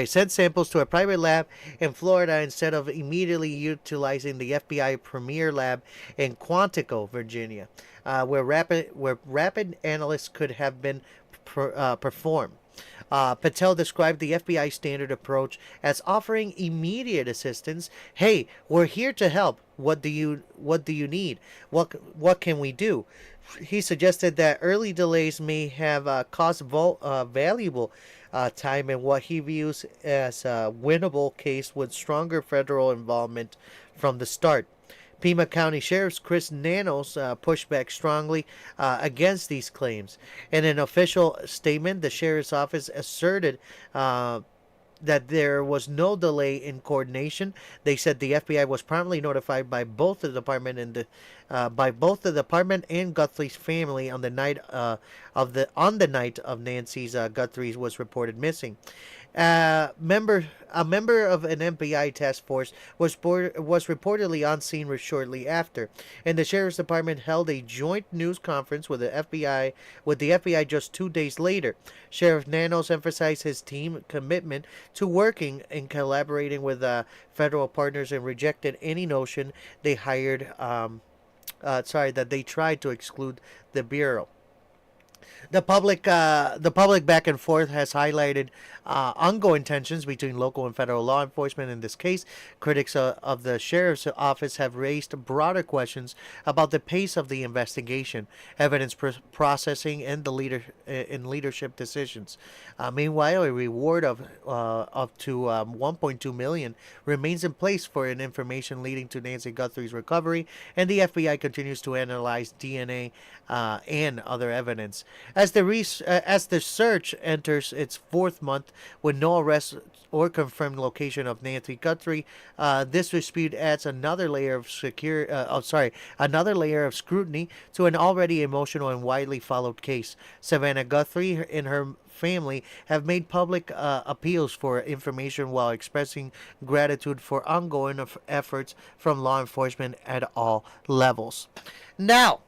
sent samples to a private lab in Florida instead of immediately utilizing the FBI premier lab in Quantico, Virginia, where rapid analysis could have been performed. Patel described the FBI standard approach as offering immediate assistance. Hey, we're here to help. What do you need? What can we do? He suggested that early delays may have cost valuable time in what he views as a winnable case with stronger federal involvement from the start. Pima County Sheriff Chris Nanos pushed back strongly against these claims. In an official statement, the Sheriff's Office asserted that there was no delay in coordination. They said the FBI was promptly notified by both the department and Guthrie's family on the night of Nancy's Guthrie's was reported missing. A member of an FBI task force was reportedly on scene shortly after, and the sheriff's department held a joint news conference with the FBI just 2 days later. Sheriff Nanos emphasized his team's commitment to working and collaborating with federal partners and rejected any notion that they tried to exclude the bureau. The public back and forth has highlighted ongoing tensions between local and federal law enforcement in this case. Critics of the sheriff's office have raised broader questions about the pace of the investigation, evidence processing, and leadership decisions. Meanwhile, a reward of up to $1.2 million remains in place for an information leading to Nancy Guthrie's recovery, and the FBI continues to analyze DNA and other evidence. As the search enters its fourth month with no arrest or confirmed location of Nancy Guthrie, this dispute adds another layer of scrutiny to an already emotional and widely followed case. Savannah Guthrie and her family have made public appeals for information while expressing gratitude for ongoing efforts from law enforcement at all levels. Now,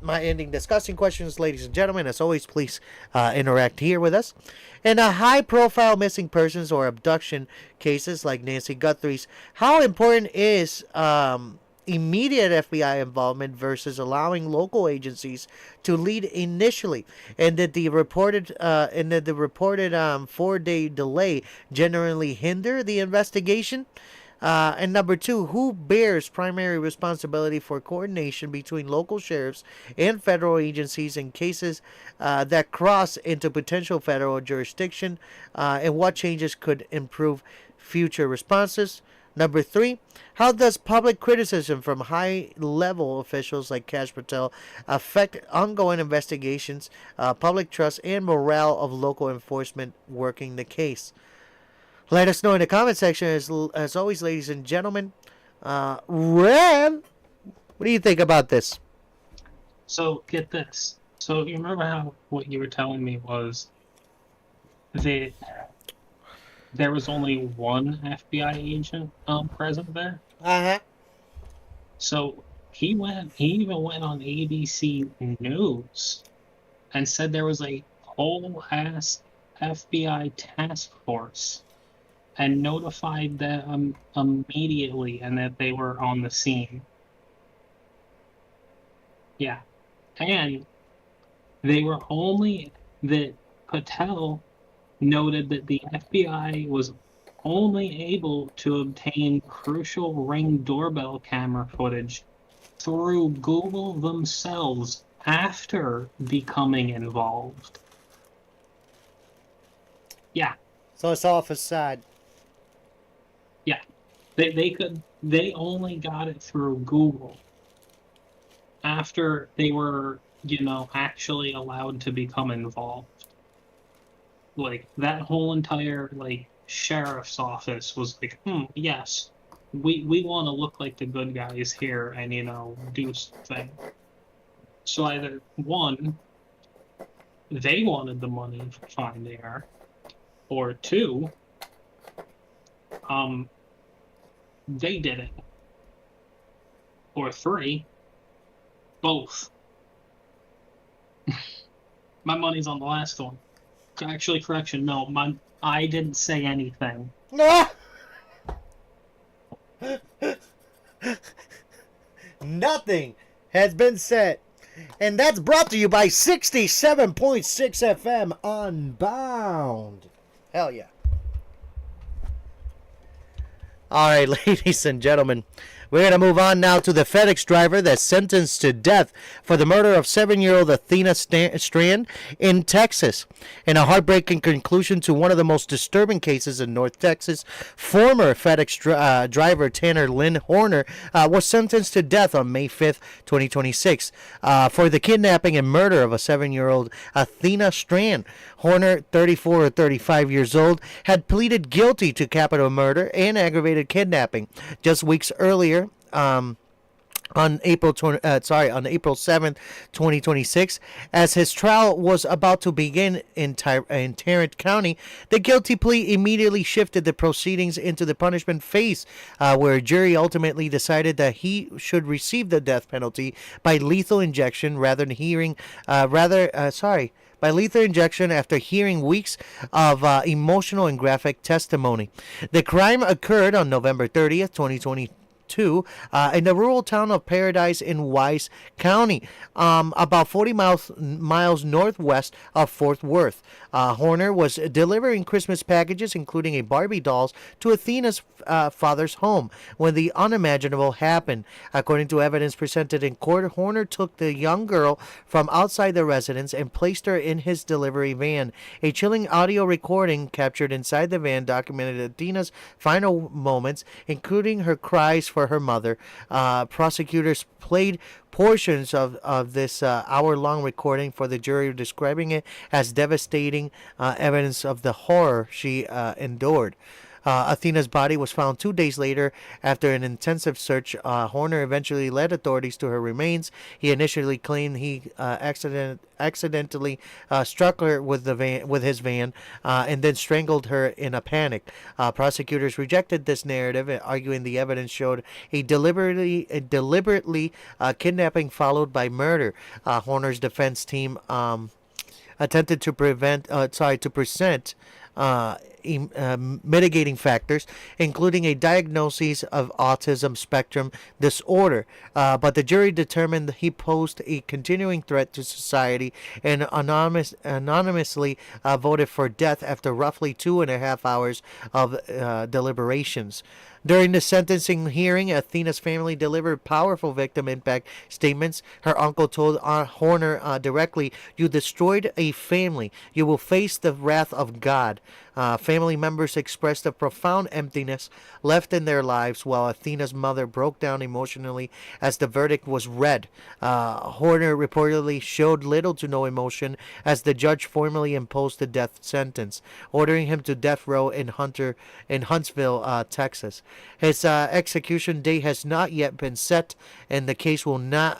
my ending discussing questions, ladies and gentlemen. As always, please interact here with us. In a high-profile missing persons or abduction cases like Nancy Guthrie's, how important is immediate FBI involvement versus allowing local agencies to lead initially, and did the reported 4-day delay generally hinder the investigation? And number two, who bears primary responsibility for coordination between local sheriffs and federal agencies in cases that cross into potential federal jurisdiction, and what changes could improve future responses? Number three, how does public criticism from high-level officials like Kash Patel affect ongoing investigations, public trust, and morale of local enforcement working the case? Let us know in the comment section, as always, ladies and gentlemen. Rev, what do you think about this? So, get this. So, you remember how what you were telling me was that there was only one FBI agent present there? Uh-huh. So, he even went on ABC News and said there was a whole-ass FBI task force and notified them immediately and that they were on the scene. Yeah. And they were only that Patel noted that the FBI was only able to obtain crucial Ring doorbell camera footage through Google themselves after becoming involved. Yeah. So it's all facade. Yeah, they only got it through Google after they were, actually allowed to become involved. Like, that whole entire, sheriff's office was like, yes, we want to look like the good guys here and, do something. So either, one, they wanted the money for finding her, or two, they did it. Or three, both. My money's on the last one. Actually, correction, no, I didn't say anything. Nothing has been said. And that's brought to you by 67.6 FM Unbound. Hell yeah. All right, ladies and gentlemen, we're going to move on now to the FedEx driver that's sentenced to death for the murder of 7-year-old Athena Strand in Texas. In a heartbreaking conclusion to one of the most disturbing cases in North Texas, former FedEx driver Tanner Lynn Horner was sentenced to death on May 5th, 2026, for the kidnapping and murder of a 7-year-old Athena Strand. Horner, 34 or 35 years old, had pleaded guilty to capital murder and aggravated kidnapping. Just weeks earlier, on on April 7th, 2026. As his trial was about to begin in Tarrant County, the guilty plea immediately shifted the proceedings into the punishment phase, where a jury ultimately decided that he should receive the death penalty by lethal injection by lethal injection after hearing weeks of emotional and graphic testimony. The crime occurred on November 30th, 2022, in the rural town of Paradise in Wise County, about 40 miles northwest of Fort Worth. Horner was delivering Christmas packages, including a Barbie dolls, to Athena's father's home when the unimaginable happened. According to evidence presented in court, Horner took the young girl from outside the residence and placed her in his delivery van. A chilling audio recording captured inside the van documented Athena's final moments, including her cries for her mother. Prosecutors played portions of this hour-long recording for the jury, describing it as devastating evidence of the horror she endured. Athena's body was found 2 days later after an intensive search. Horner eventually led authorities to her remains. He initially claimed he accidentally struck her with his van, and then strangled her in a panic. Prosecutors rejected this narrative, arguing the evidence showed a deliberately kidnapping followed by murder. Horner's defense team attempted to present mitigating factors, including a diagnosis of autism spectrum disorder, but the jury determined he posed a continuing threat to society and anonymously voted for death after roughly 2.5 hours of deliberations. During the sentencing hearing, Athena's family delivered powerful victim impact statements. Her uncle told Horner directly, "You destroyed a family. You will face the wrath of God." Family members expressed a profound emptiness left in their lives, while Athena's mother broke down emotionally as the verdict was read. Horner reportedly showed little to no emotion as the judge formally imposed the death sentence, ordering him to death row in Huntsville, Texas. His execution date has not yet been set, and the case will not.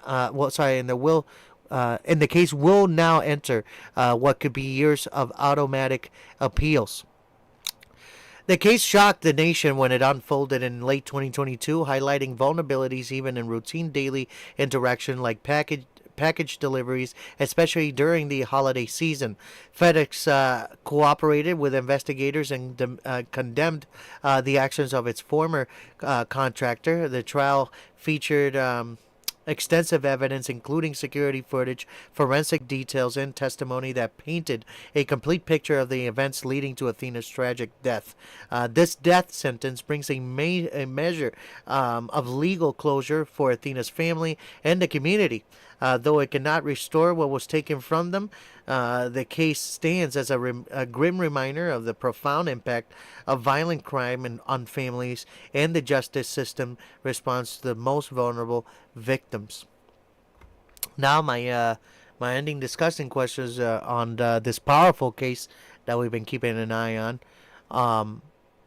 And the case will now enter what could be years of automatic appeals. The case shocked the nation when it unfolded in late 2022, highlighting vulnerabilities even in routine daily interaction like package deliveries, especially during the holiday season. FedEx cooperated with investigators and condemned the actions of its former contractor. The trial featured extensive evidence, including security footage, forensic details, and testimony that painted a complete picture of the events leading to Athena's tragic death. This death sentence brings a measure of legal closure for Athena's family and the community. Though it cannot restore what was taken from them, the case stands as a grim reminder of the profound impact of violent crime on families and the justice system response to the most vulnerable victims. Now, my ending discussion questions on this powerful case that we've been keeping an eye on.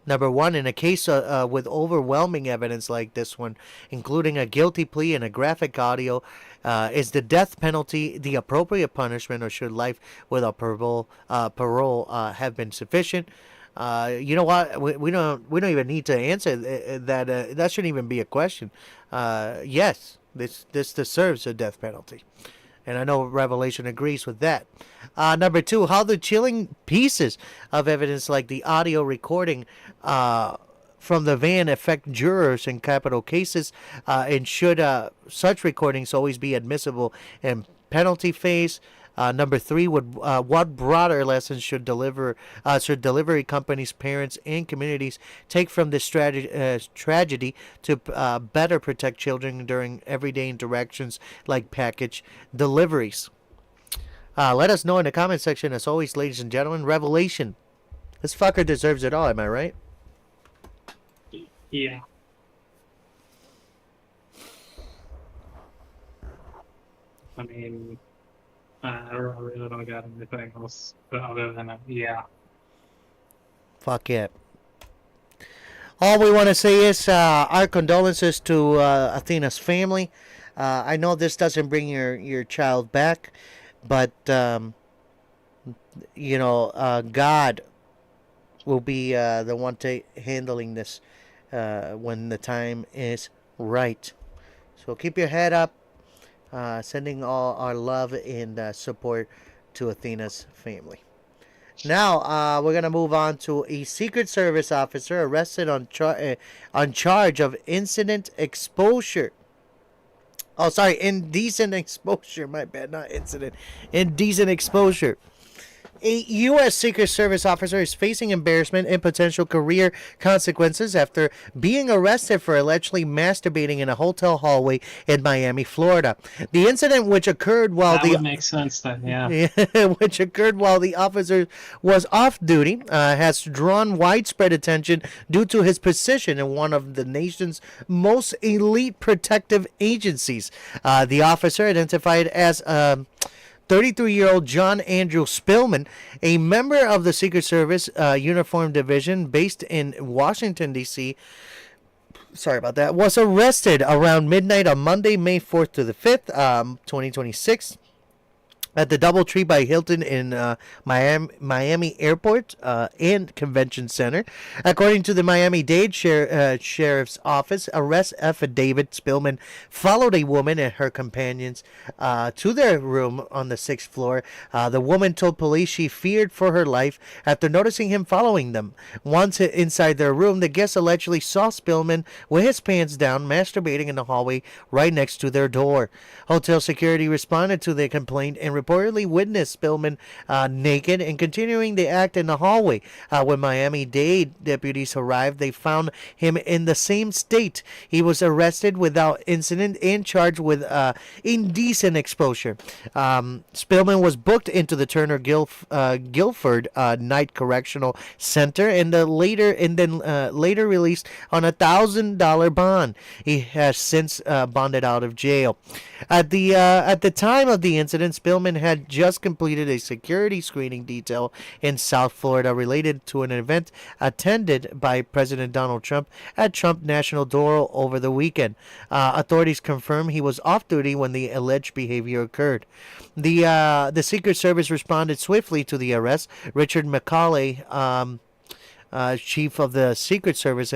Number one, in a case with overwhelming evidence like this one, including a guilty plea and a graphic audio, is the death penalty the appropriate punishment, or should life without parole have been sufficient? You know what? We don't even need to answer that. That shouldn't even be a question. Yes, this deserves a death penalty. And I know Revelation agrees with that. Number two, how the chilling pieces of evidence like the audio recording from the van affect jurors in capital cases, and should such recordings always be admissible in penalty phase? Number three, what broader lessons should delivery companies, parents, and communities take from this tragedy to better protect children during everyday interactions like package deliveries? Let us know in the comment section. As always, ladies and gentlemen, Revelation. This fucker deserves it all, am I right? Yeah. I mean, I really don't got anything else other than yeah. Fuck it. All we want to say is our condolences to Athena's family. I know this doesn't bring your child back, but God will be the one handling this when the time is right. So keep your head up. Sending all our love and support to Athena's family. Now, we're going to move on to a Secret Service officer arrested on charge of incident exposure. Oh, sorry, indecent exposure. My bad, not incident. Indecent exposure. A U.S. Secret Service officer is facing embarrassment and potential career consequences after being arrested for allegedly masturbating in a hotel hallway in Miami, Florida. The incident, which occurred while That would make sense then, yeah. which occurred while the officer was off duty, has drawn widespread attention due to his position in one of the nation's most elite protective agencies. The officer, identified as 33-year-old John Andrew Spillman, a member of the Secret Service Uniform Division based in Washington, D.C., was arrested around midnight on Monday, May 4th to the 5th, 2026. At the DoubleTree by Hilton in Miami Airport and Convention Center. According to the Miami-Dade Sheriff's Office, arrest affidavit, Spillman followed a woman and her companions to their room on the 6th floor. The woman told police she feared for her life after noticing him following them. Once inside their room, the guests allegedly saw Spillman with his pants down, masturbating in the hallway right next to their door. Hotel security responded to the complaint and reportedly witnessed Spillman naked and continuing the act in the hallway. When Miami-Dade deputies arrived, they found him in the same state. He was arrested without incident and charged with indecent exposure. Spillman was booked into the Turner Guilford Night Correctional Center and later released on $1,000 bond. He has since bonded out of jail. At the time of the incident, Spillman had just completed a security screening detail in South Florida related to an event attended by President Donald Trump at Trump National Doral over the weekend. Authorities confirmed he was off duty when the alleged behavior occurred. The Secret Service responded swiftly to the arrest. Richard McCauley, chief of the Secret Service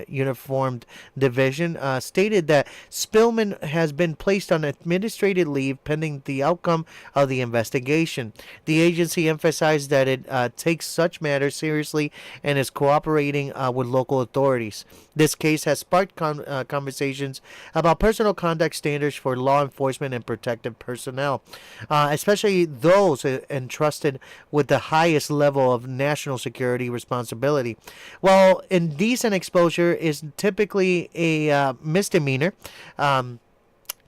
Uniformed Division, stated that Spillman has been placed on administrative leave pending the outcome of the investigation. The agency emphasized that it takes such matters seriously and is cooperating with local authorities. This case has sparked conversations about personal conduct standards for law enforcement and protective personnel, especially those entrusted with the highest level of national security responsibility. While indecent exposure is typically a misdemeanor, the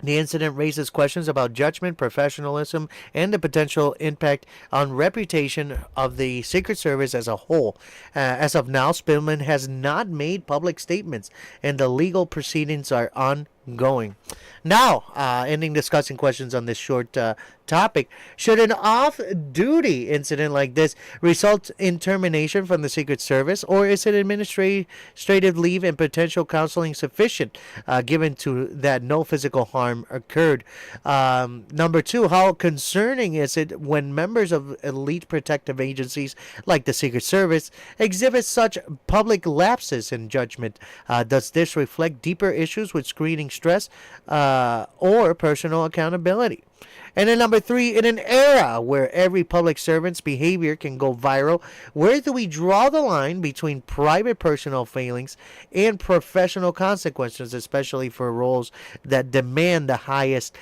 incident raises questions about judgment, professionalism, and the potential impact on reputation of the Secret Service as a whole. As of now, Spillman has not made public statements, and the legal proceedings are ongoing. Now, ending discussing questions on this short topic. Should an off-duty incident like this result in termination from the Secret Service, or is it administrative leave and potential counseling sufficient, given to that no physical harm occurred? Number two, how concerning is it when members of elite protective agencies like the Secret Service exhibit such public lapses in judgment? Does this reflect deeper issues with screening stress or personal accountability? And then number three, in an era where every public servant's behavior can go viral, where do we draw the line between private personal failings and professional consequences, especially for roles that demand the highest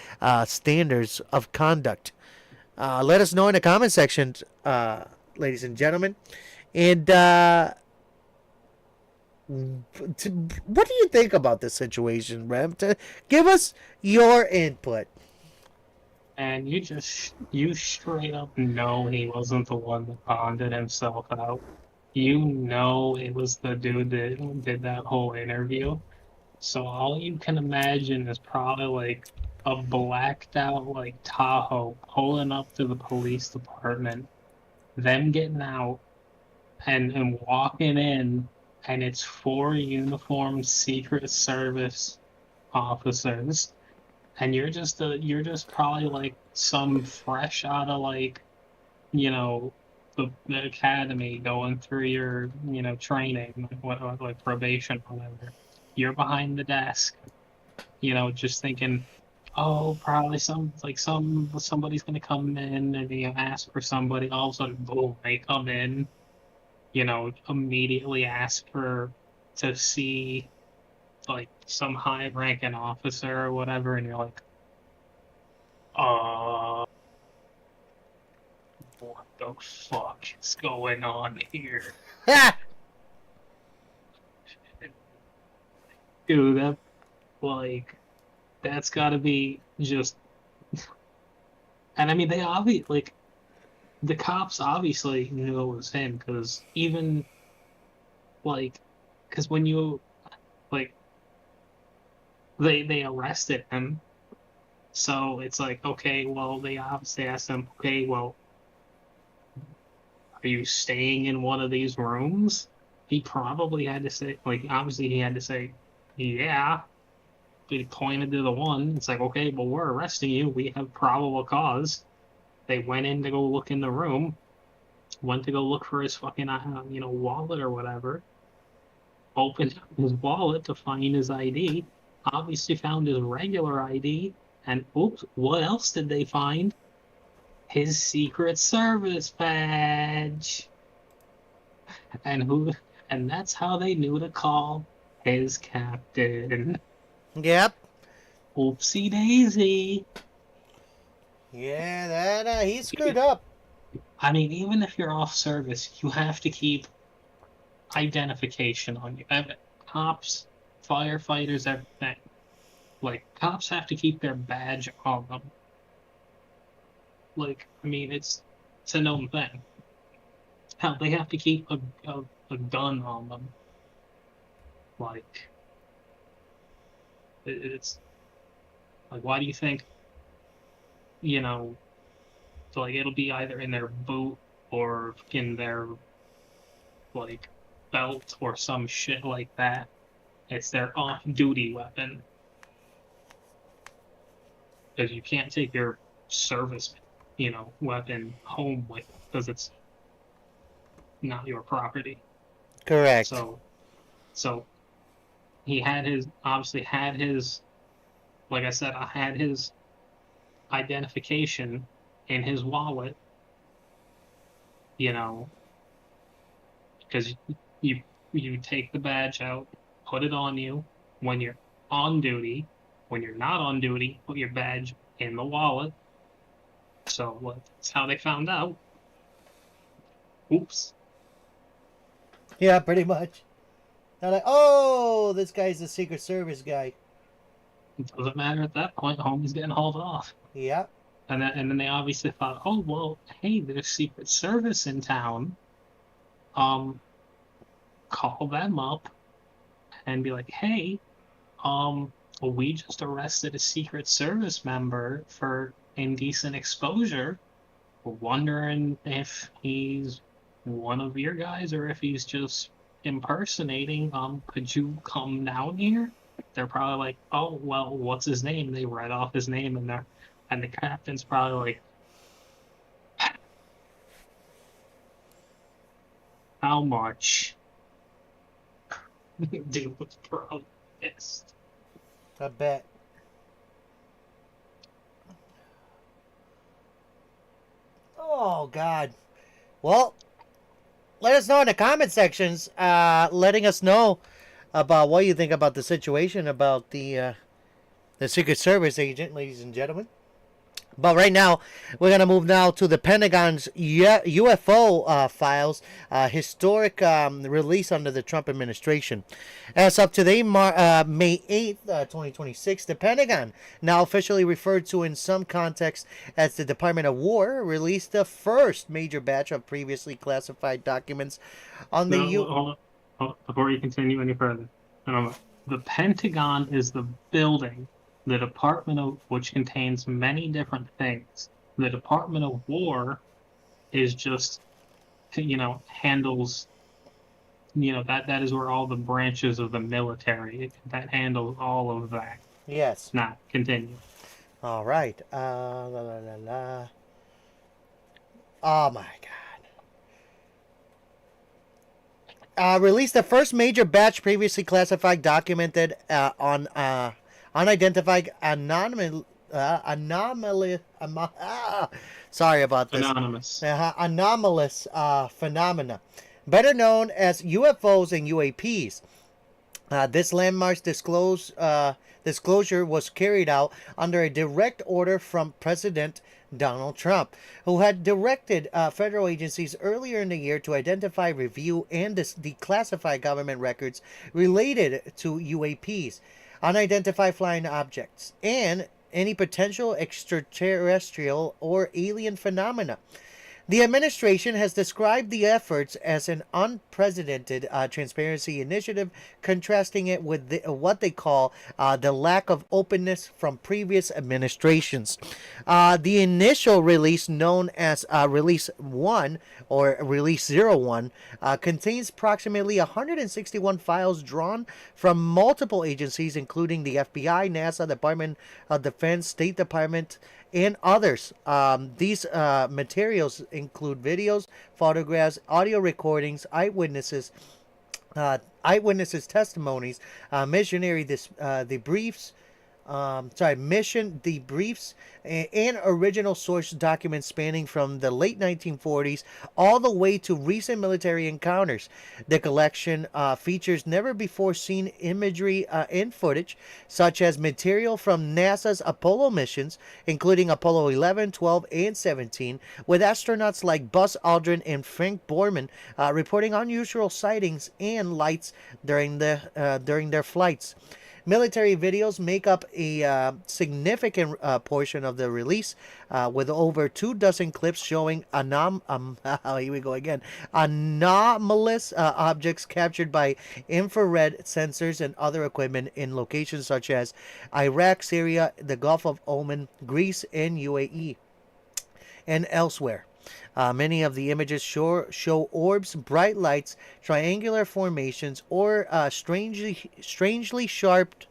standards of conduct? Let us know in the comment section, ladies and gentlemen. And what do you think about this situation, Rem? Give us your input. And you straight up know he wasn't the one that bonded himself out. You know it was the dude that did that whole interview. So all you can imagine is probably like a blacked out like Tahoe pulling up to the police department, them getting out and walking in and it's 4 uniformed Secret Service officers, and you're just probably like some fresh out of like, you know, the academy going through your, you know, training, like probation or whatever. You're behind the desk, you know, just thinking, oh, probably somebody's gonna come in and, you know, ask for somebody. All of a sudden, boom, they come in, you know, immediately ask for to see like some high ranking officer or whatever, and you're like, uh, what the fuck is going on here? Ha! Dude, that like that's gotta be just, and I mean they obviously like the cops obviously knew it was him, because even like, because when you like they arrested him, so it's like, okay, well, they obviously asked him, okay, well, are you staying in one of these rooms? He probably had to say, like, obviously he had to say, yeah. He pointed to the one. It's like, okay, well, we're arresting you. We have probable cause. They went in to go look in the room, went to go look for his fucking, you know, wallet or whatever. Opened his wallet to find his ID. Obviously found his regular ID. And oops, what else did they find? His Secret Service badge. And who? And that's how they knew to call his captain. Yep. Oopsie daisy. Yeah, that he screwed up. I mean, even if you're off service, you have to keep identification on you. Cops, firefighters, everything. Like, cops have to keep their badge on them. Like, I mean, it's a known thing. Hell, they have to keep a gun on them. Like, it's like, why do you think, you know, so like it'll be either in their boot or in their like belt or some shit like that. It's their off-duty weapon, because you can't take your service, you know, weapon home with, because it's not your property. Correct. So he had his, obviously had his, like I said, I had his identification in his wallet, you know, because you take the badge out, put it on you when you're on duty. When you're not on duty, put your badge in the wallet. So that's how they found out. Oops. Yeah, pretty much. They're like, oh, this guy's a Secret Service guy. It doesn't matter at that point. Homie's getting hauled off. Yeah. And then they obviously thought, oh well, hey, there's Secret Service in town. Call them up and be like, hey, we just arrested a Secret Service member for indecent exposure. We're wondering if he's one of your guys or if he's just impersonating. Could you come down here? They're probably like, oh well, what's his name? They read off his name, and the captain's probably like, how much? Dude was probably pissed. I bet. Oh, God. Well, let us know in the comment sections, letting us know about what you think about the situation, about the Secret Service agent, ladies and gentlemen. But right now, we're going to move now to the Pentagon's UFO files, historic release under the Trump administration. As of today, May 8th, 2026, the Pentagon, now officially referred to in some contexts as the Department of War, released the first major batch of previously classified documents on the Hold on. Before you continue any further. The Pentagon is the building. The Department of, which contains many different things. The Department of War is just, you know, handles that is where all the branches of the military that handle all of that. Yes. Not continue. All right. La, la, la, la. Oh my God. Released the first major batch previously classified documented on unidentified sorry about this. Anonymous. Anomalous phenomena, better known as UFOs and UAPs. This landmark disclosure was carried out under a direct order from President Donald Trump, who had directed federal agencies earlier in the year to identify, review, and declassify government records related to UAPs, unidentified flying objects, and any potential extraterrestrial or alien phenomena. The administration has described the efforts as an unprecedented transparency initiative, contrasting it with what they call the lack of openness from previous administrations. The initial release, known as Release 1 or Release 01, contains approximately 161 files drawn from multiple agencies, including the FBI, NASA, Department of Defense, State Department, and others. These materials include videos, photographs, audio recordings, eyewitnesses testimonies, missionary debriefs, mission debriefs, and original source documents spanning from the late 1940s all the way to recent military encounters. The collection features never before seen imagery and footage, such as material from NASA's Apollo missions, including Apollo 11, 12, and 17, with astronauts like Buzz Aldrin and Frank Borman reporting unusual sightings and lights during their flights. Military videos make up a significant portion of the release, with over 24 clips showing here we go again, anomalous objects captured by infrared sensors and other equipment in locations such as Iraq, Syria, the Gulf of Oman, Greece, and UAE, and elsewhere. Many of the images show orbs, bright lights, triangular formations, or strangely shaped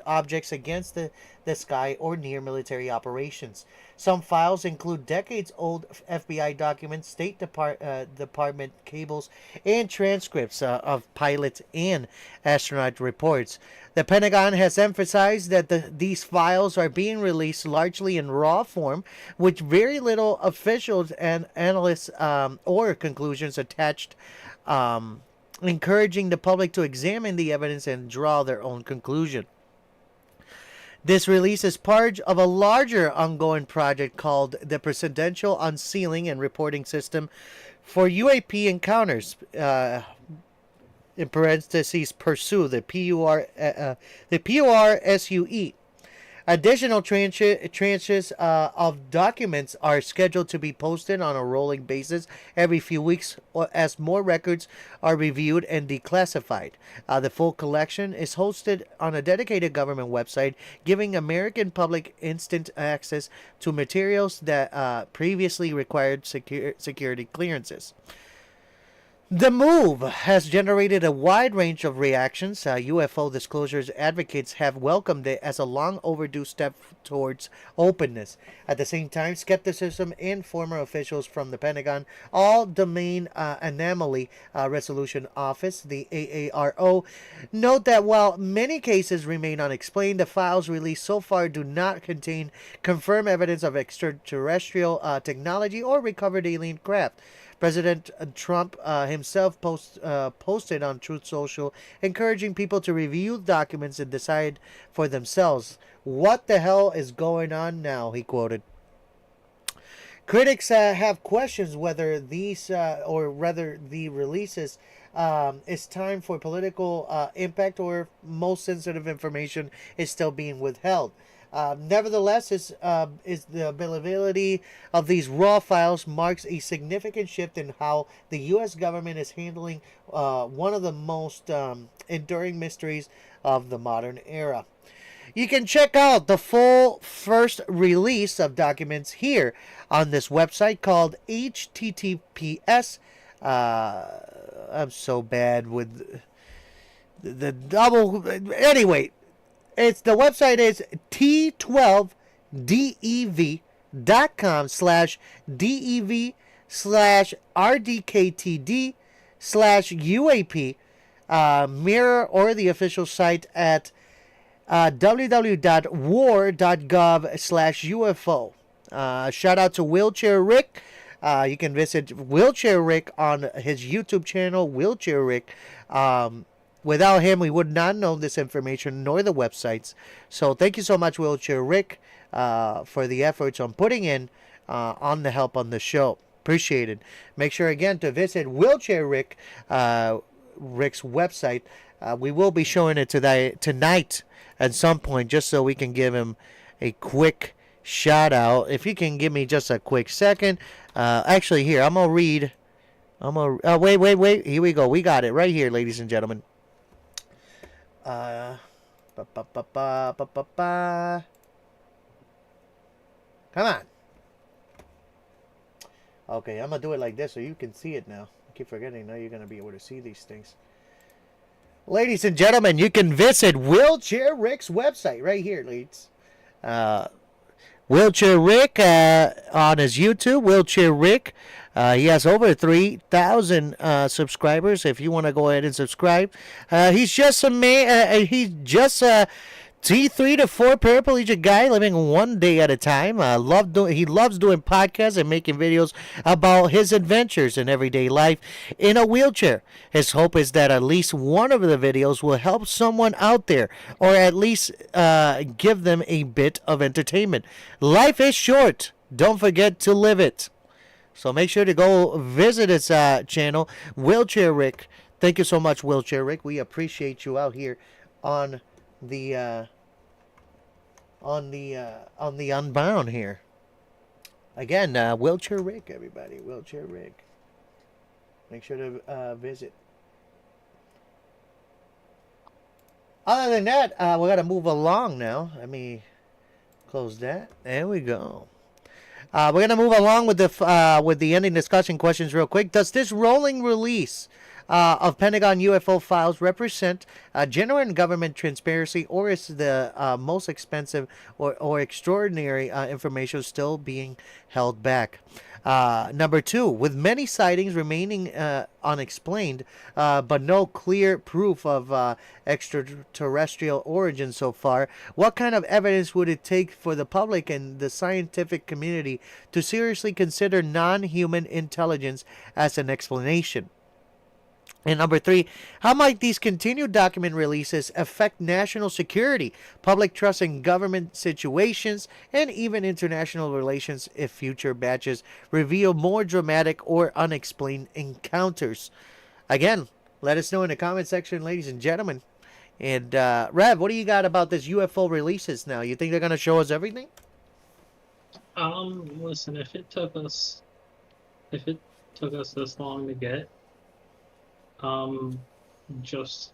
objects against the sky or near military operations. Some files include decades-old FBI documents, State Department cables, and transcripts of pilot and astronaut reports. The Pentagon has emphasized that these files are being released largely in raw form, with very little officials and analysts or conclusions attached, encouraging the public to examine the evidence and draw their own conclusion. This release is part of a larger ongoing project called the Presidential Unsealing and Reporting System for UAP Encounters, in parentheses, PURSUE, the PURSUE. Additional tranches of documents are scheduled to be posted on a rolling basis every few weeks as more records are reviewed and declassified. The full collection is hosted on a dedicated government website, giving American public instant access to materials that previously required security clearances. The move has generated a wide range of reactions. UFO disclosures advocates have welcomed it as a long overdue step towards openness. At the same time, skepticism in former officials from the Pentagon, All Domain Anomaly Resolution Office, the AARO, note that while many cases remain unexplained, the files released so far do not contain confirmed evidence of extraterrestrial technology or recovered alien craft. President Trump himself posted on Truth Social, encouraging people to review documents and decide for themselves. What the hell is going on now? He quoted. Critics have questions whether these, or rather the releases, is time for political impact, or most sensitive information is still being withheld. Nevertheless, the availability of these raw files marks a significant shift in how the U.S. government is handling one of the most enduring mysteries of the modern era. You can check out the full first release of documents here on this website called https I'm so bad with the double. Anyway, it's the website is T12dev.com/DEV/RDKTD/UAP. Mirror or the official site at www.war.gov/UFO. Shout out to Wheelchair Rick. You can visit Wheelchair Rick on his YouTube channel, Wheelchair Rick. Without him, we would not know this information nor the websites. So thank you so much, Wheelchair Rick, for the efforts on putting in on the help on the show. Appreciate it. Make sure again to visit Wheelchair Rick, Rick's website. We will be showing it tonight at some point, just so we can give him a quick shout out. If you can give me just a quick second. Actually, here, I'm going to read. Wait. Here we go. We got it right here, ladies and gentlemen. Come on. Okay, I'm going to do it like this so you can see it now. I keep forgetting. Now you're going to be able to see these things. Ladies and gentlemen, you can visit Wheelchair Rick's website right here, ladies. Wheelchair Rick on his YouTube, Wheelchair Rick. He has over 3,000 subscribers. If you want to go ahead and subscribe, he's just a man. He's just a T3 to 4 paraplegic guy living one day at a time. He loves doing podcasts and making videos about his adventures in everyday life in a wheelchair. His hope is that at least one of the videos will help someone out there, or at least give them a bit of entertainment. Life is short. Don't forget to live it. So make sure to go visit his channel, Wheelchair Rick. Thank you so much, Wheelchair Rick. We appreciate you out here on the Unbound here. Again, Wheelchair Rick, everybody. Wheelchair Rick. Make sure to visit. Other than that, we got to move along now. Let me close that. There we go. We're going to move along with the ending discussion questions real quick. Does this rolling release of Pentagon UFO files represent genuine government transparency, or is the most expensive or extraordinary information still being held back? Number 2, with many sightings remaining unexplained, but no clear proof of extraterrestrial origin so far, what kind of evidence would it take for the public and the scientific community to seriously consider non-human intelligence as an explanation? And number 3, how might these continued document releases affect national security, public trust in government situations, and even international relations if future batches reveal more dramatic or unexplained encounters? Again, let us know in the comment section, ladies and gentlemen. And Rev, what do you got about this UFO releases now? You think they're going to show us everything? Listen, if it took us this long to get just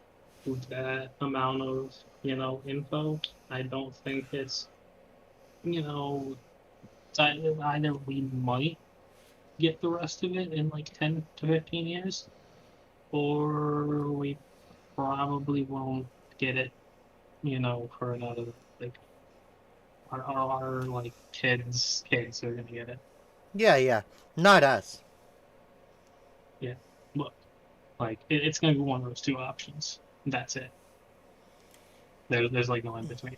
that amount of, info, I don't think it's, either we might get the rest of it in like 10 to 15 years, or we probably won't get it, for another, like, our like kids are gonna get it. Yeah, not us. Yeah, look. Like, it's going to be one of those two options. That's it. There's like no in between.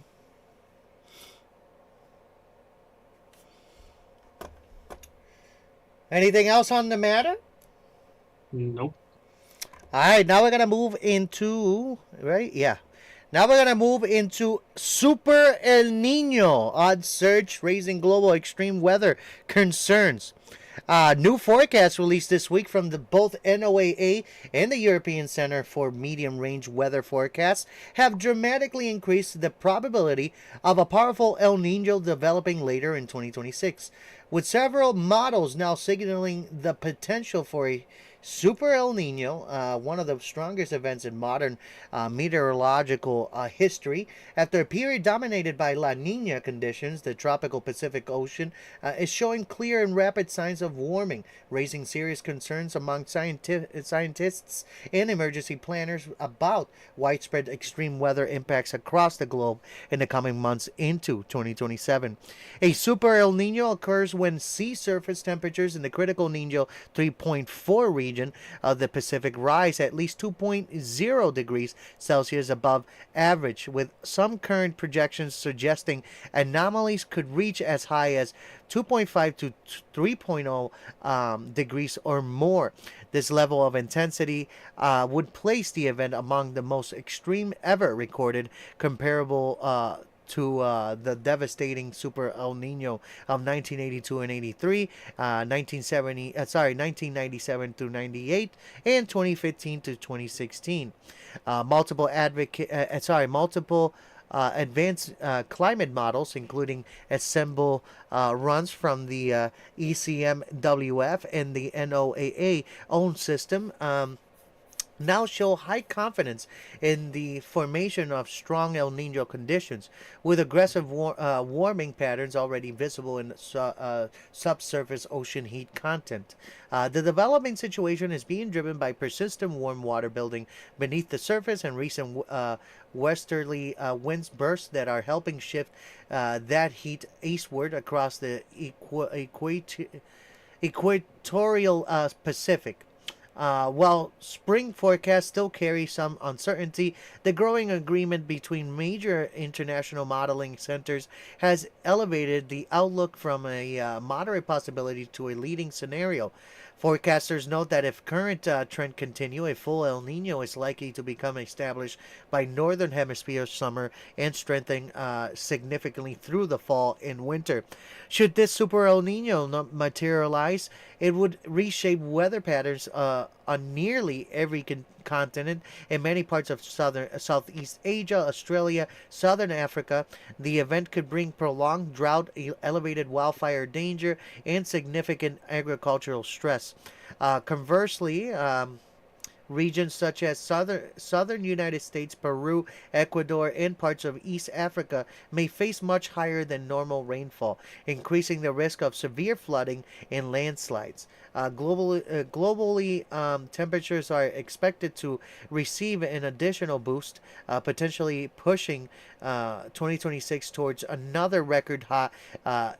Anything else on the matter? Nope. All right, now we're going to move into, right? Yeah. Now we're going to move into Super El Nino, odd surge raising global extreme weather concerns. New forecasts released this week from both NOAA and the European Center for Medium-Range Weather Forecasts have dramatically increased the probability of a powerful El Nino developing later in 2026, with several models now signaling the potential for a Super El Nino, one of the strongest events in modern meteorological history. After a period dominated by La Nina conditions, the tropical Pacific Ocean is showing clear and rapid signs of warming, raising serious concerns among scientists and emergency planners about widespread extreme weather impacts across the globe in the coming months into 2027. A Super El Nino occurs when sea surface temperatures in the critical Nino 3.4 region of the Pacific rise at least 2.0 degrees Celsius above average, with some current projections suggesting anomalies could reach as high as 2.5 to 3.0 degrees or more. This level of intensity would place the event among the most extreme ever recorded, comparable to the devastating Super El Nino of 1982 and 83, 1997 through 98, and 2015 to 2016. Multiple advanced climate models, including assemble runs from the ECMWF and the NOAA own system, now show high confidence in the formation of strong El Nino conditions, with aggressive warming patterns already visible in subsurface ocean heat content. The developing situation is being driven by persistent warm water building beneath the surface and recent westerly winds bursts that are helping shift that heat eastward across the equatorial Pacific. While spring forecasts still carry some uncertainty, the growing agreement between major international modeling centers has elevated the outlook from a moderate possibility to a leading scenario. Forecasters note that if current trend continue, a full El Nino is likely to become established by northern hemisphere summer and strengthen significantly through the fall and winter. Should this super El Nino not materialize, it would reshape weather patterns on nearly every continent in many parts of Southeast Asia, Australia, Southern Africa. The event could bring prolonged drought, elevated wildfire danger, and significant agricultural stress. Conversely, regions such as southern United States, Peru, Ecuador, and parts of East Africa may face much higher than normal rainfall, increasing the risk of severe flooding and landslides. Globally, temperatures are expected to receive an additional boost, potentially pushing 2026 towards another record hot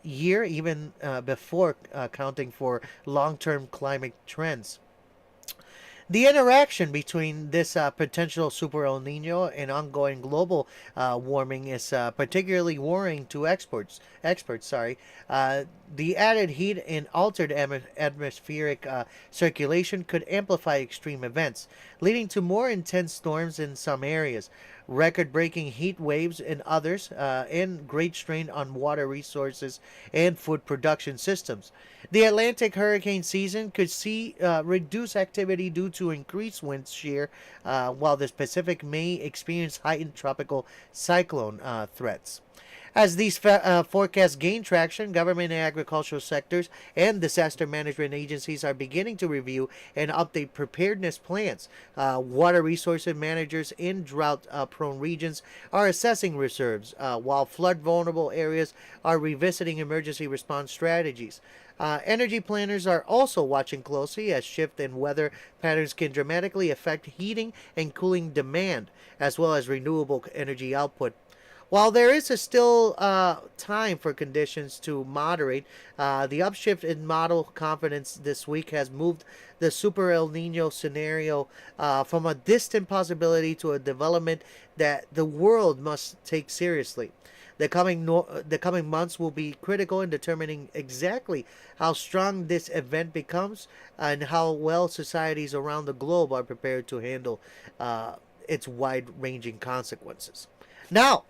year, even before accounting for long-term climate trends. The interaction between this potential super El Nino and ongoing global warming is particularly worrying to experts. The added heat and altered atmospheric circulation could amplify extreme events, leading to more intense storms in some areas, record-breaking heat waves in others, and great strain on water resources and food production systems. The Atlantic hurricane season could see reduced activity due to increased wind shear, while the Pacific may experience heightened tropical cyclone threats. As these forecasts gain traction, government and agricultural sectors and disaster management agencies are beginning to review and update preparedness plans. Water resources managers in drought-prone regions are assessing reserves, while flood-vulnerable areas are revisiting emergency response strategies. Energy planners are also watching closely as shift in weather patterns can dramatically affect heating and cooling demand, as well as renewable energy output. While there is still time for conditions to moderate, the upshift in model confidence this week has moved the Super El Nino scenario from a distant possibility to a development that the world must take seriously. The coming months will be critical in determining exactly how strong this event becomes and how well societies around the globe are prepared to handle its wide-ranging consequences. Now,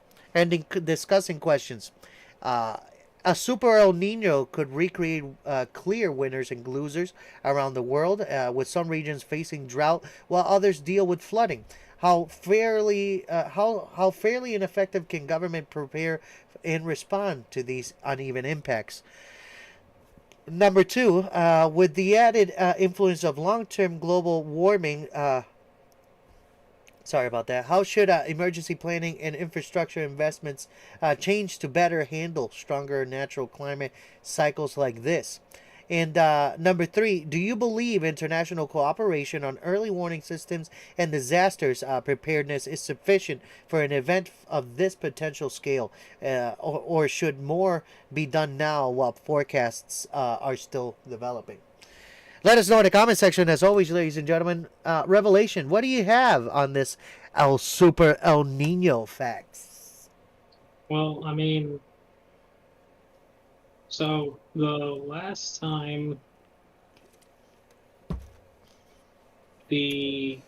discussing questions. A super El Nino could recreate clear winners and losers around the world, with some regions facing drought while others deal with flooding. How fairly and effective can government prepare and respond to these uneven impacts? Number two, with the added influence of long-term global warming, sorry about that. How should emergency planning and infrastructure investments change to better handle stronger natural climate cycles like this? And number three, do you believe international cooperation on early warning systems and disasters preparedness is sufficient for an event of this potential scale? Or should more be done now while forecasts are still developing? Let us know in the comment section, as always, ladies and gentlemen. Revelation, what do you have on this Super El Nino facts? Well, I mean, so the last time we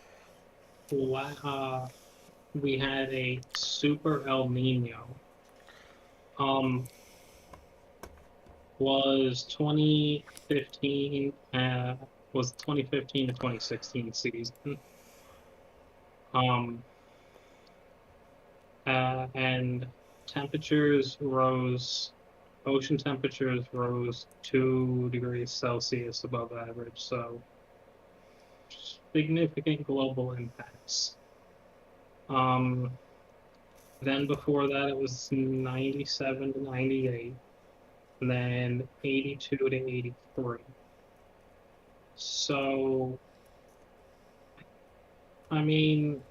had a Super El Nino, was 2015 was 2015 to 2016 season. And ocean temperatures rose 2 degrees Celsius above average, so significant global impacts. Then before that, it was 97 to 98. And then 82 to 83. So, I mean,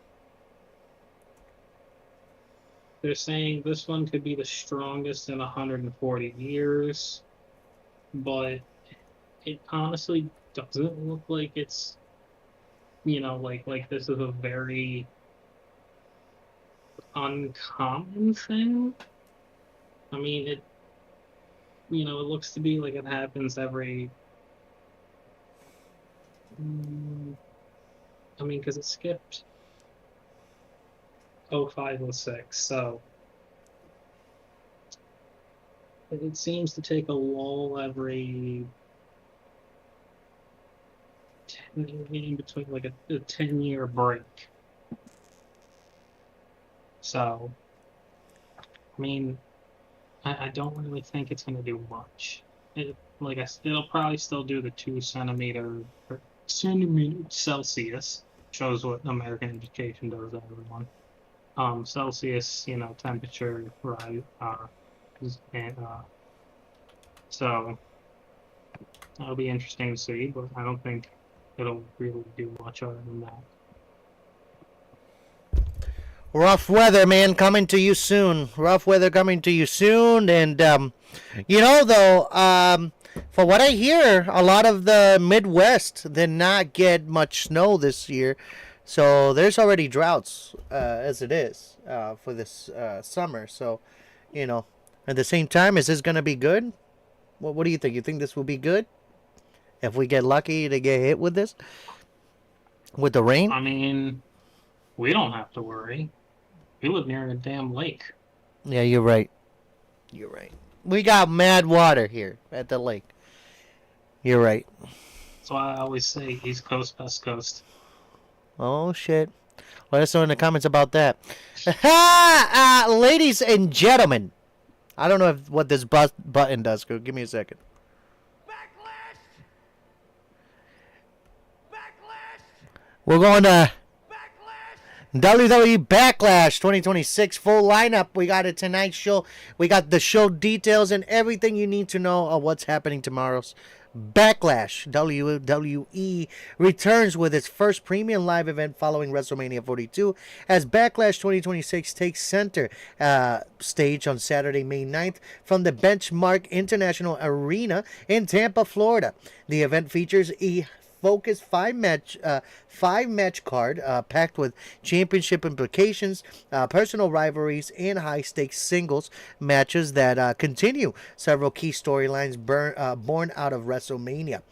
they're saying this one could be the strongest in 140 years, but it honestly doesn't look like it's, like this is a very uncommon thing. I mean, it looks to be like it happens every, because it skipped 05 and 06, so it seems to take a lull every 10, in between like a 10-year break. So, I mean, I don't really think it's going to do much. It'll probably still do the 2 centimeter Celsius. Shows what American education does to everyone. Celsius, temperature rise, and so that'll be interesting to see. But I don't think it'll really do much other than that. Rough weather, man, coming to you soon. Rough weather coming to you soon. And, though, for what I hear, a lot of the Midwest did not get much snow this year. So there's already droughts as it is for this summer. So, at the same time, is this going to be good? What do you think? You think this will be good? If we get lucky to get hit with this? With the rain? I mean, we don't have to worry. We live near a damn lake. Yeah, you're right. You're right. We got mad water here at the lake. You're right. That's why I always say East Coast, West Coast. Oh, shit. Let us know in the comments about that. Ladies and gentlemen. I don't know what this button does. Give me a second. Backlash! Backlash! We're going to Backlash! WWE Backlash 2026 full lineup. We got a tonight show. We got the show details and everything you need to know of what's happening tomorrow's Backlash. WWE returns with its first premium live event following WrestleMania 42 as Backlash 2026 takes center stage on Saturday, May 9th from the Benchmark International Arena in Tampa, Florida. The event features a focused five-match card packed with championship implications, personal rivalries, and high-stakes singles matches that continue several key storylines born out of WrestleMania.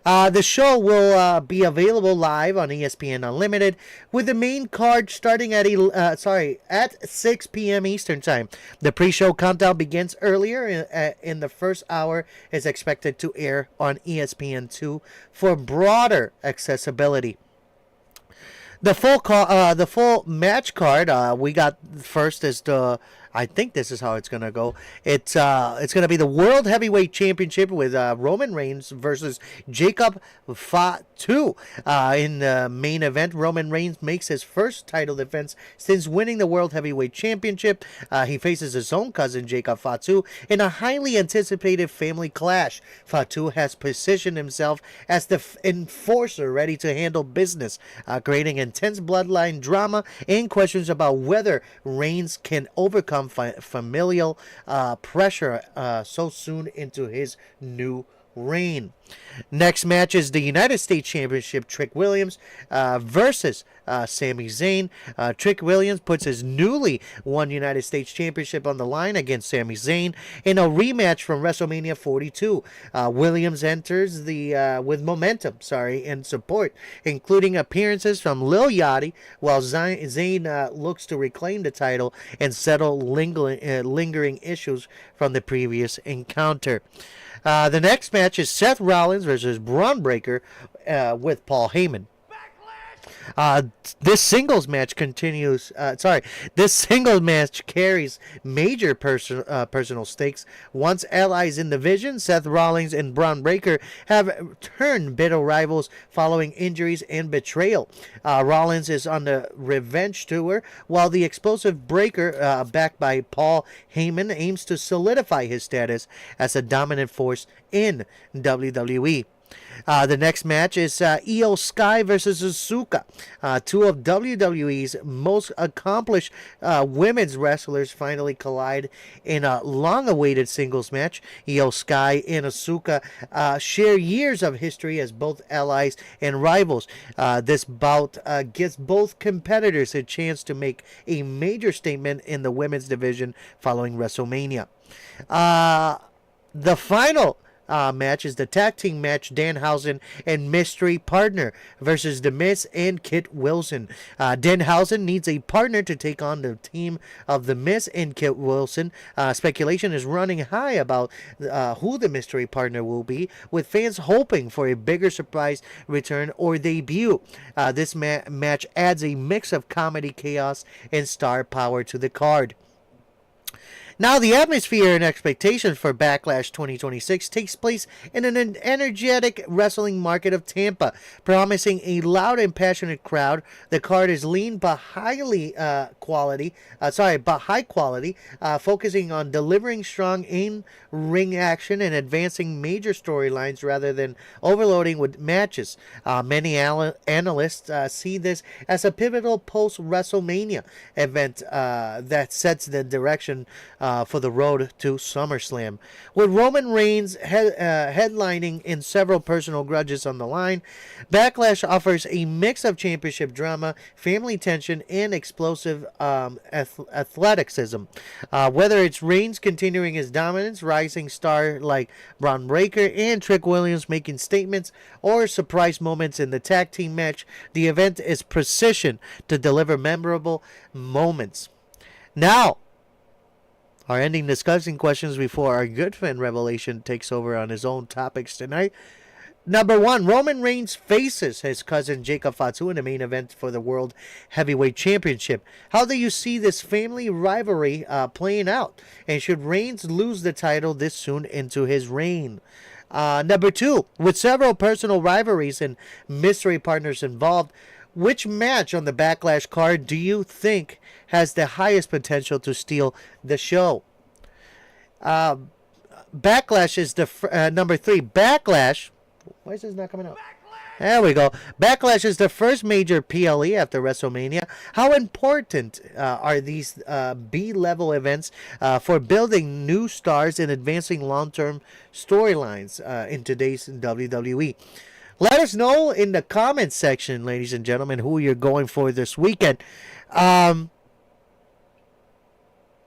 The show will be available live on ESPN Unlimited, with the main card starting at 6 p.m. Eastern Time. The pre-show countdown begins earlier in the first hour is expected to air on ESPN2 for broader accessibility. The full match card we got first is the I think this is how it's gonna go. It's gonna be the World Heavyweight Championship with Roman Reigns versus Jacob Fatu. In the main event, Roman Reigns makes his first title defense since winning the World Heavyweight Championship. He faces his own cousin Jacob Fatu in a highly anticipated family clash. Fatu has positioned himself as the enforcer ready to handle business, creating intense bloodline drama and questions about whether Reigns can overcome familial pressure so soon into his new reign. Next match is the United States Championship. Trick Williams versus Sami Zayn. Trick Williams puts his newly won United States Championship on the line against Sami Zayn in a rematch from WrestleMania 42. Williams enters the with momentum, and support, including appearances from Lil Yachty, while Zayn looks to reclaim the title and settle lingering issues from the previous encounter. The next match is Seth Rollins versus Braun Breaker with Paul Heyman. This singles match This singles match carries major personal stakes. Once allies in the division, Seth Rollins and Braun Breaker have turned bitter rivals following injuries and betrayal. Rollins is on the revenge tour, while the explosive Breaker, backed by Paul Heyman, aims to solidify his status as a dominant force in WWE. The next match is Io Sky versus Asuka. Two of WWE's most accomplished women's wrestlers finally collide in a long-awaited singles match. Io Sky and Asuka share years of history as both allies and rivals. This bout gives both competitors a chance to make a major statement in the women's division following WrestleMania. The final match is the tag team match, Danhausen and Mystery Partner versus The Miz and Kit Wilson. Danhausen needs a partner to take on the team of The Miz and Kit Wilson. Speculation is running high about who the mystery partner will be, with fans hoping for a bigger surprise return or debut. This match adds a mix of comedy, chaos, and star power to the card. Now, the atmosphere and expectations for Backlash 2026 takes place in an energetic wrestling market of Tampa, promising a loud and passionate crowd. The card is lean but high quality, focusing on delivering strong in-ring action and advancing major storylines rather than overloading with matches. Many analysts see this as a pivotal post-WrestleMania event that sets the direction for the road to SummerSlam. With Roman Reigns headlining in several personal grudges on the line, Backlash offers a mix of championship drama, family tension, and explosive athleticism. Whether it's Reigns continuing his dominance, rising star like Braun Breaker and Trick Williams making statements, or surprise moments in the tag team match, the event is precision to deliver memorable moments. Now, our ending discussing questions before our good friend Revelation takes over on his own topics tonight. Number 1, Roman Reigns faces his cousin Jacob Fatu in the main event for the World Heavyweight Championship. How do you see this family rivalry playing out? And should Reigns lose the title this soon into his reign? Number 2, with several personal rivalries and mystery partners involved, which match on the Backlash card do you think has the highest potential to steal the show? Backlash is the number 3. Backlash. Why is this not coming up? There we go. Backlash is the first major PLE after WrestleMania. How important are these B-level events for building new stars and advancing long-term storylines in today's WWE? Let us know in the comments section, ladies and gentlemen, who you're going for this weekend.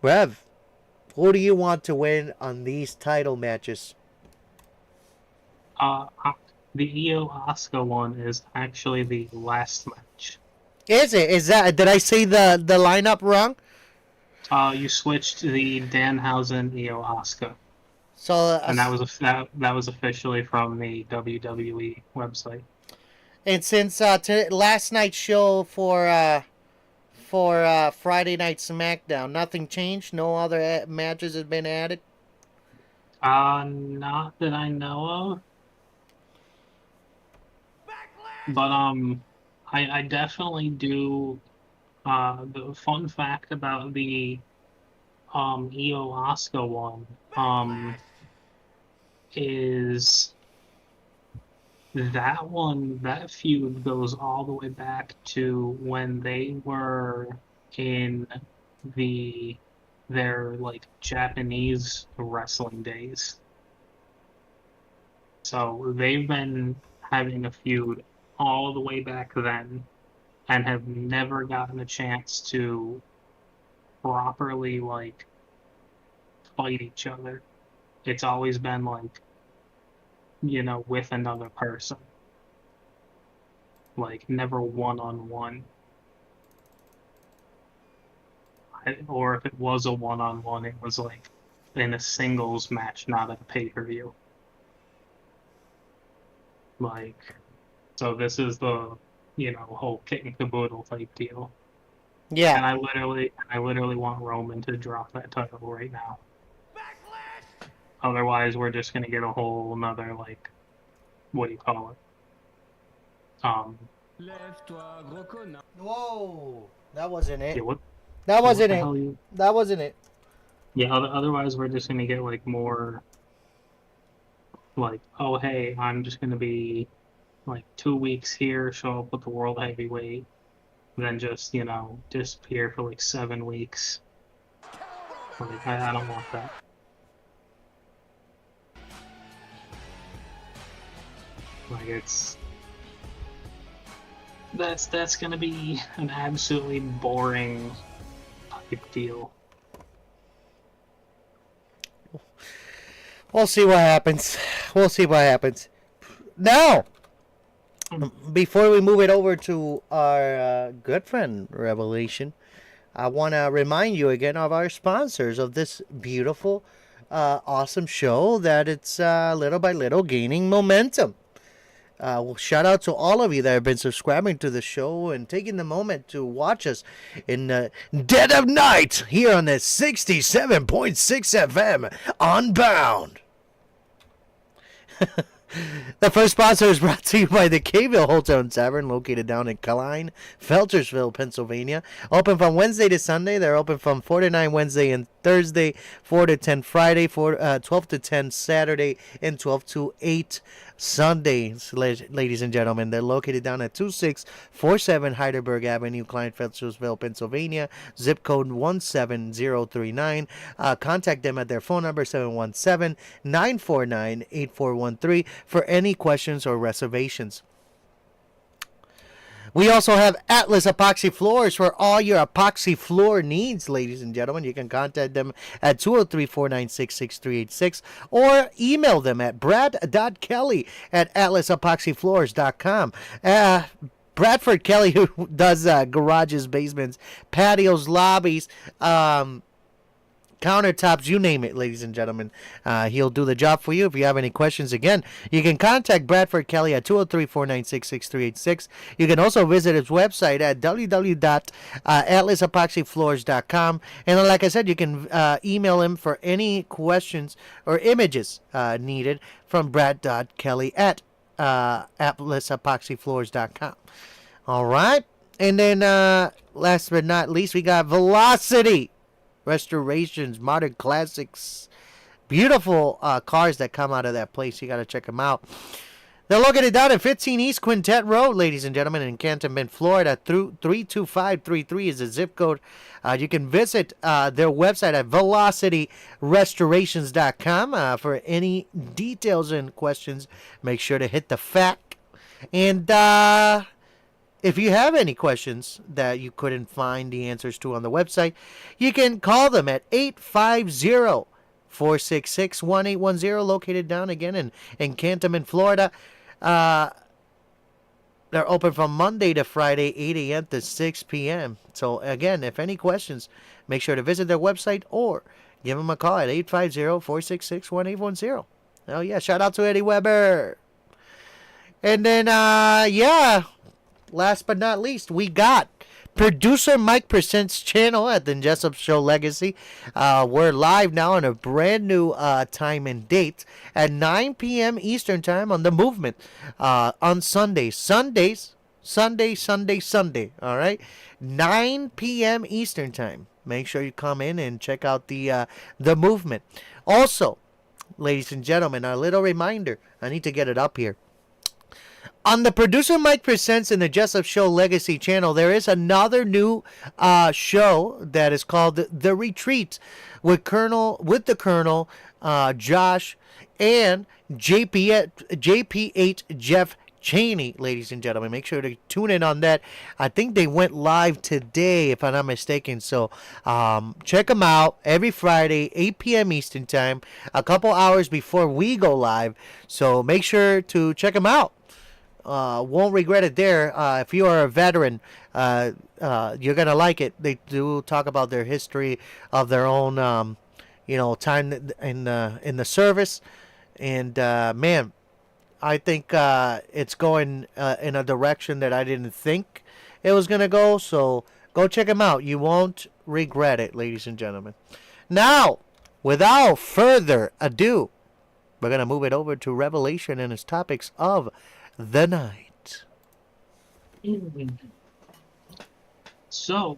Rev, who do you want to win on these title matches? The Io Asuka one is actually the last match. Is it? Is that? Did I say the lineup wrong? You switched the Danhausen Io Asuka. So and that was officially from the WWE website. And since last night's show for for Friday Night SmackDown? Nothing changed? No other matches have been added? Not that I know of. But I definitely do. The fun fact about the Io Asuka one is that feud goes all the way back to when they were in their like Japanese wrestling days. So they've been having a feud all the way back then and have never gotten a chance to properly like fight each other. It's always been like, with another person. Like never one on one. Or if it was a one on one, it was like in a singles match, not at a pay-per-view. Like, so this is the, whole kit and caboodle type deal. Yeah. And I literally want Roman to drop that title right now. Backlash! Otherwise, we're just gonna get a whole another, like, what do you call it? Lève-toi, gros connard. Whoa. That wasn't it. Yeah, what That wasn't the it. hell That wasn't it. yeah, otherwise we're just gonna get, like, more, like, oh, hey, I'm just gonna be, like, 2 weeks here, show up with the World Heavyweight, then just, disappear for, like, 7 weeks. Like, I don't want that. Like, that's gonna be an absolutely boring type deal. We'll see what happens. We'll see what happens. Now, before we move it over to our good friend Revelation, I want to remind you again of our sponsors of this beautiful, awesome show that it's little by little gaining momentum. Well, shout out to all of you that have been subscribing to the show and taking the moment to watch us in the dead of night here on the 67.6 FM Unbound. The first sponsor is brought to you by the Caveville Hotel and Tavern, located down in Klein, Feltersville, Pennsylvania. Open from Wednesday to Sunday. They're open from 4 to 9 Wednesday and Thursday, 4 to 10 Friday, 12 to 10 Saturday, and 12 to 8 Sundays, ladies and gentlemen. They're located down at 2647 Heidelberg Avenue, Klein, Feltersville, Pennsylvania, zip code 17039. Contact them at their phone number, 717-949-8413, for any questions or reservations. We also have Atlas Epoxy Floors for all your epoxy floor needs, ladies and gentlemen. You can contact them at 203-496-6386 or email them at brad.kelly@atlasepoxyfloors.com. Bradford Kelly, who does garages, basements, patios, lobbies, countertops, you name it, ladies and gentlemen. He'll do the job for you. If you have any questions, again, you can contact Bradford Kelly at 203-496-6386. You can also visit his website at www.atlasepoxyfloors.com. And like I said, you can email him for any questions or images needed from brad.kelly@atlasepoxyfloors.com. All right. And then last but not least, we got Velocity Restorations, modern classics, beautiful cars that come out of that place. You got to check them out. They're located down at 15 East Quintet Road, ladies and gentlemen, in Cantonment, Florida. 32533 is the zip code. You can visit their website at velocityrestorations.com for any details and questions. Make sure to hit the FAQ. And if you have any questions that you couldn't find the answers to on the website, you can call them at 850-466-1810, located down again in Cantonment, Florida. They're open from Monday to Friday, 8 a.m. to 6 p.m. So, again, if any questions, make sure to visit their website or give them a call at 850-466-1810. Oh, yeah, shout out to Eddie Weber. And then, last but not least, we got Producer Mike Presents channel at the Jessup Show Legacy. We're live now on a brand new time and date at 9 p.m. Eastern Time on The Movement on Sundays. Sunday. All right, 9 p.m. Eastern Time. Make sure you come in and check out the Movement. Also, ladies and gentlemen, a little reminder. I need to get it up here. On the Producer Mike Presents and the Jessup Show Legacy channel, there is another new show that is called The Retreat with the Colonel, Josh, and JP8 Jeff Cheney, ladies and gentlemen. Make sure to tune in on that. I think they went live today, if I'm not mistaken. So check them out every Friday, 8 p.m. Eastern Time, a couple hours before we go live. So make sure to check them out. Won't regret it there. If you are a veteran, you're gonna like it. They do talk about their history of their own, time in the service, and man, I think it's going in a direction that I didn't think it was gonna go. So go check them out. You won't regret it, ladies and gentlemen. Now, without further ado, we're gonna move it over to Revelation and its topics of the night. So,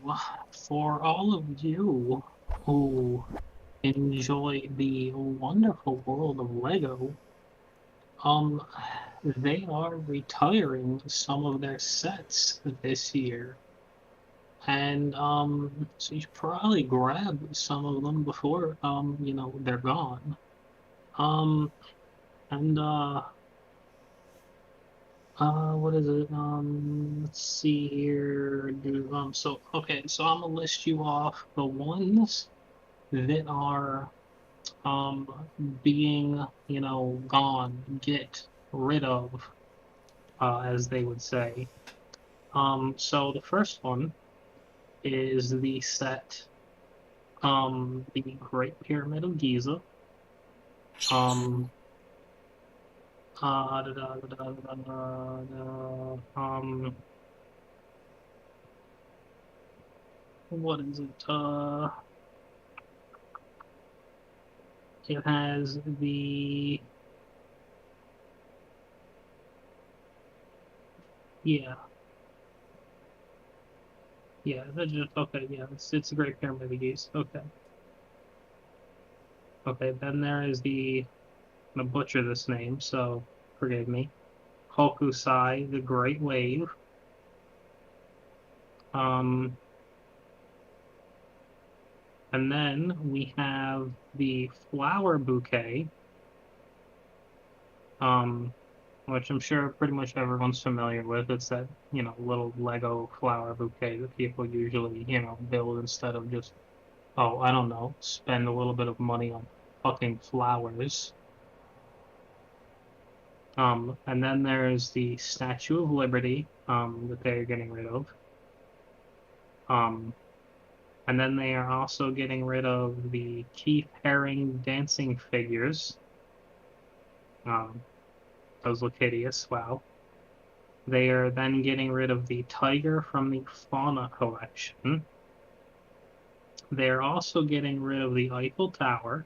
for all of you who enjoy the wonderful world of Lego, they are retiring some of their sets this year. And, so you should probably grab some of them before, they're gone. What is it? Let's see here. So I'm gonna list you off the ones that are, being, gone, get rid of, as they would say. So the first one is the set, the Great Pyramid of Giza. What is it? It has the, that's just, okay, yeah, it's the Great Pyramid of Giza, okay. Okay, then there is the, I'm gonna butcher this name, so forgive me. Hokusai, the Great Wave. And then we have the Flower Bouquet, which I'm sure pretty much everyone's familiar with. It's that, little Lego flower bouquet that people usually, build instead of just, I don't know, spend a little bit of money on fucking flowers. And then there's the Statue of Liberty, that they're getting rid of. And then they are also getting rid of the Keith Haring dancing figures. Those look hideous, wow. They are then getting rid of the tiger from the Fauna collection. They are also getting rid of the Eiffel Tower.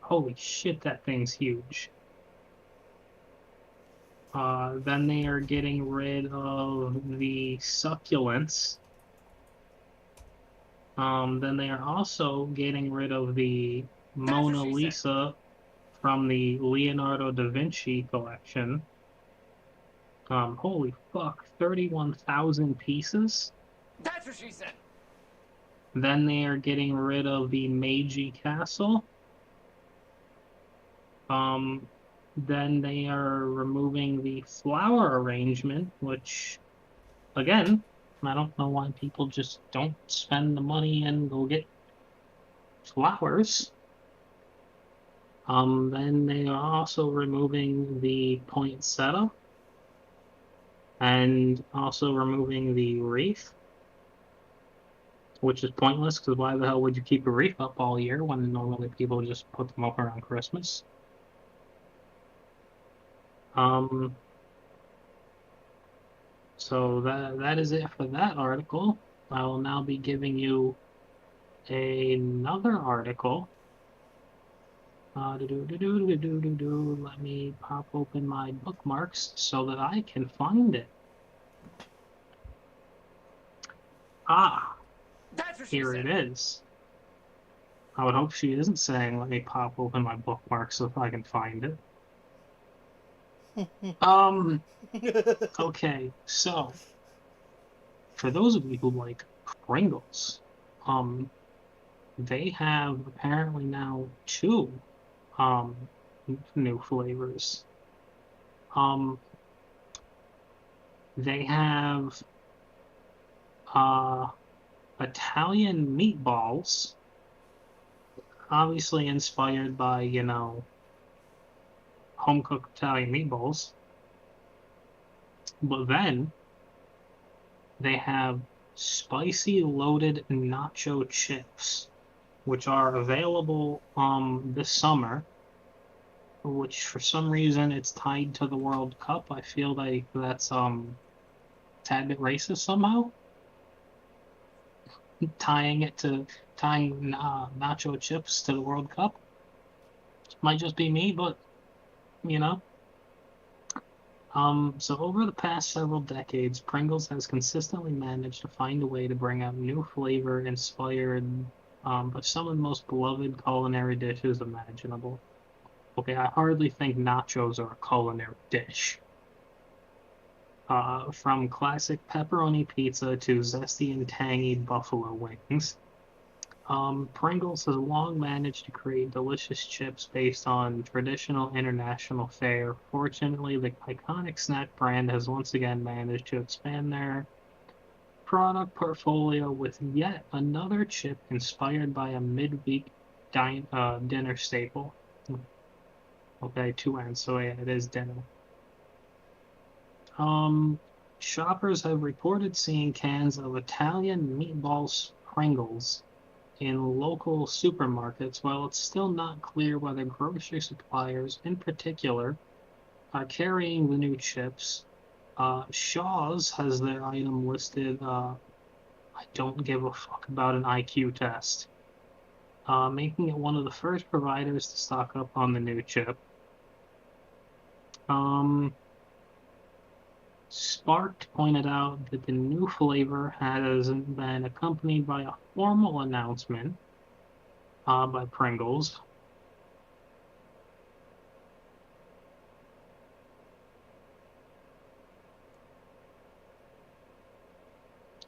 Holy shit, that thing's huge. Then they are getting rid of the succulents. Then they are also getting rid of the Mona Lisa from the Leonardo da Vinci collection. Holy fuck, 31,000 pieces? That's what she said. Then they are getting rid of the Meiji Castle. Then they are removing the flower arrangement, which, again, I don't know why people just don't spend the money and go get flowers. Then they are also removing the poinsettia and also removing the wreath, which is pointless because why the hell would you keep a wreath up all year when normally people just put them up around Christmas? So that is it for that article. I will now be giving you another article. Let me pop open my bookmarks so that I can find it. Here it is. I would hope she isn't saying, let me pop open my bookmarks so I can find it. Okay, so for those of you who like Pringles, they have apparently now 2 new flavors. They have Italian meatballs, obviously inspired by, you know, home-cooked Italian meatballs. But then they have spicy loaded nacho chips, which are available this summer, which for some reason it's tied to the World Cup. I feel like that's a tad bit racist somehow. Tying nacho chips to the World Cup. Might just be me, but you know. So over the past several decades, Pringles has consistently managed to find a way to bring out new flavor inspired by some of the most beloved culinary dishes imaginable. Okay, I hardly think nachos are a culinary dish. From classic pepperoni pizza to zesty and tangy buffalo wings, Pringles has long managed to create delicious chips based on traditional international fare. Fortunately, the iconic snack brand has once again managed to expand their product portfolio with yet another chip inspired by a midweek dinner staple. Okay, 2 ends, so yeah, it is dinner. Shoppers have reported seeing cans of Italian meatballs Pringles in local supermarkets. While it's still not clear whether grocery suppliers in particular are carrying the new chips, Shaw's has their item listed, I don't give a fuck about an IQ test, making it one of the first providers to stock up on the new chip. Sparked pointed out that the new flavor has been accompanied by a formal announcement by Pringles.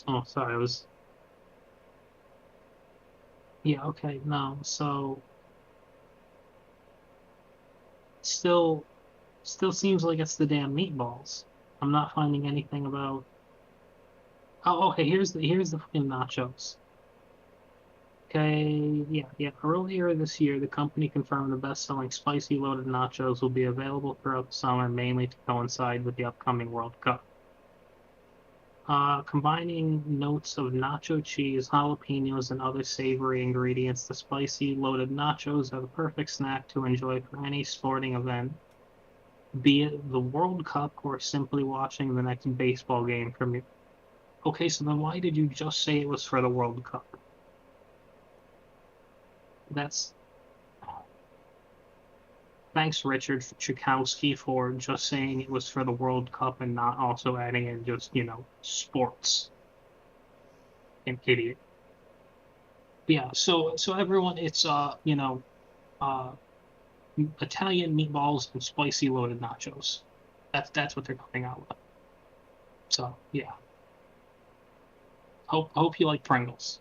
Oh, sorry, I was... Yeah, okay, no, so... Still seems like it's the damn meatballs. I'm not finding anything about... Oh, okay, here's the fucking nachos. Okay, yeah. Earlier this year, the company confirmed the best-selling spicy loaded nachos will be available throughout the summer, mainly to coincide with the upcoming World Cup. Combining notes of nacho cheese, jalapenos, and other savory ingredients, the spicy loaded nachos are the perfect snack to enjoy for any sporting event, be it the World Cup or simply watching the next baseball game from you. Okay, so then why did you just say it was for the World Cup? That's... Thanks, Richard Chukowski, for just saying it was for the World Cup and not also adding in just, you know, sports. An idiot. Yeah, so everyone, it's, you know, Italian meatballs and spicy loaded nachos. That's what they're coming out with. So yeah. Hope you like Pringles,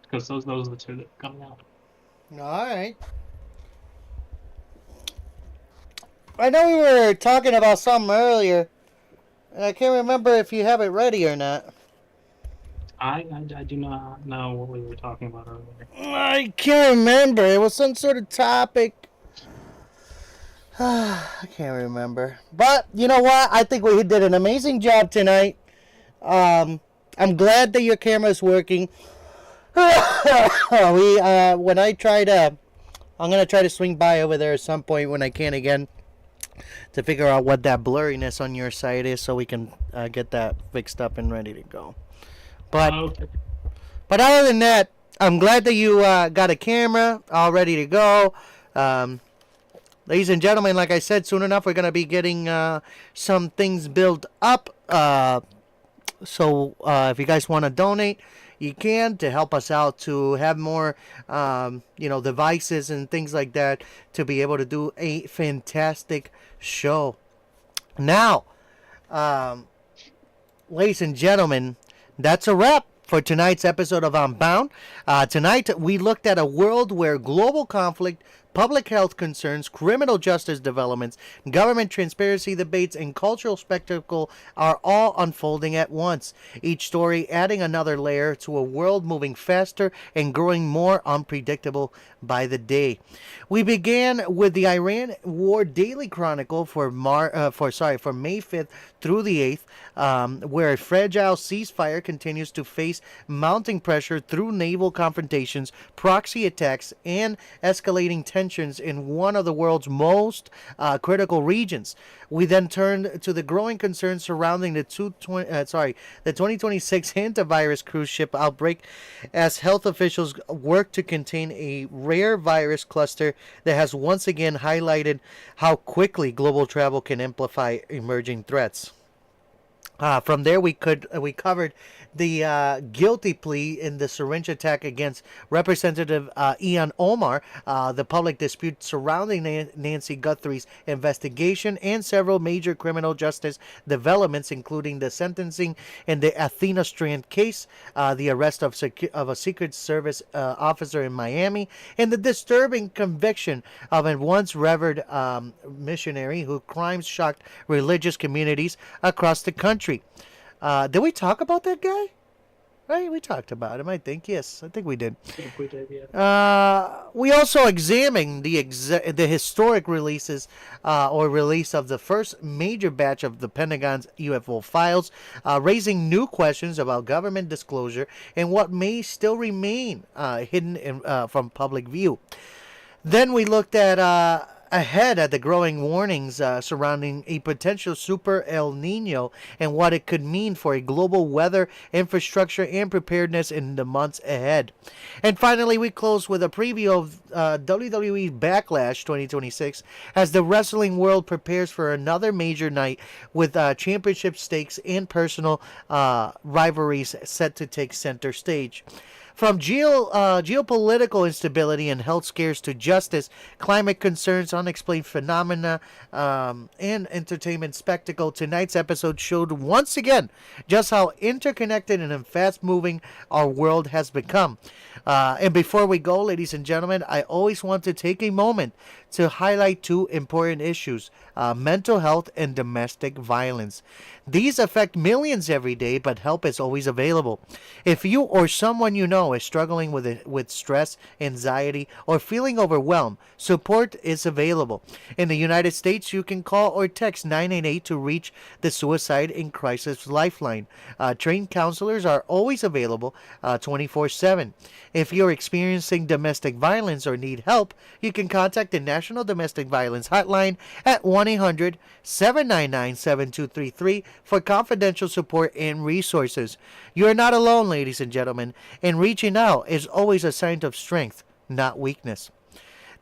because those are the 2 that are coming out. All right. I know we were talking about something earlier, and I can't remember if you have it ready or not. I do not know what we were talking about earlier. I can't remember. It was some sort of topic. I can't remember. But you know what? I think we did an amazing job tonight. I'm glad that your camera's working. I'm gonna try to swing by over there at some point when I can again. to figure out what that blurriness on your side is, so we can get that fixed up and ready to go. But Okay. but other than that, I'm glad that you got a camera all ready to go. Um, Ladies and gentlemen, like I said, soon enough we're gonna be getting some things built up. So if you guys want to donate, you can, to help us out to have more, devices and things like that, to be able to do a fantastic show. Now, um, ladies and gentlemen, that's a wrap for tonight's episode of Unbound. Tonight, we looked at a world where global conflict, public health concerns, criminal justice developments, government transparency debates, and cultural spectacle are all unfolding at once. Each story adding another layer to a world moving faster and growing more unpredictable by the day. We began with the Iran War Daily Chronicle for May 5th through the 8th, where a fragile ceasefire continues to face mounting pressure through naval confrontations, proxy attacks, and escalating tensions in one of the world's most critical regions. We then turned to the growing concerns surrounding the 2026 Hantavirus cruise ship outbreak, as health officials work to contain a rare virus cluster that has once again highlighted how quickly global travel can amplify emerging threats. From there, we covered the guilty plea in the syringe attack against Representative Ian Omar, the public dispute surrounding Nancy Guthrie's investigation, and several major criminal justice developments, including the sentencing in the Athena Strand case, the arrest of a Secret Service officer in Miami, and the disturbing conviction of a once revered missionary whose crimes shocked religious communities across the country. Did we talk about that guy? Right, we talked about him. I think yes, I think we did. I think we did, yeah. We also examined the historic release of the first major batch of the Pentagon's UFO files, raising new questions about government disclosure and what may still remain hidden from public view. Then we looked at ahead at the growing warnings surrounding a potential super El Nino and what it could mean for a global weather infrastructure and preparedness in the months ahead. And finally, we close with a preview of WWE Backlash 2026 as the wrestling world prepares for another major night with championship stakes and personal rivalries set to take center stage. From geopolitical instability and health scares to justice, climate concerns, unexplained phenomena, and entertainment spectacle, tonight's episode showed once again just how interconnected and fast-moving our world has become. And before we go, ladies and gentlemen, I always want to take a moment to highlight two important issues: mental health and domestic violence. These affect millions every day, but help is always available. If you or someone you know is struggling with stress, anxiety, or feeling overwhelmed, support is available. In the United States, you can call or text 988 to reach the Suicide in Crisis Lifeline. Trained counselors are always available 24/7. If you're experiencing domestic violence or need help, you can contact the National Domestic Violence Hotline at 1-800-799-7233 for confidential support and resources. You are not alone, ladies and gentlemen, and reaching out is always a sign of strength, not weakness.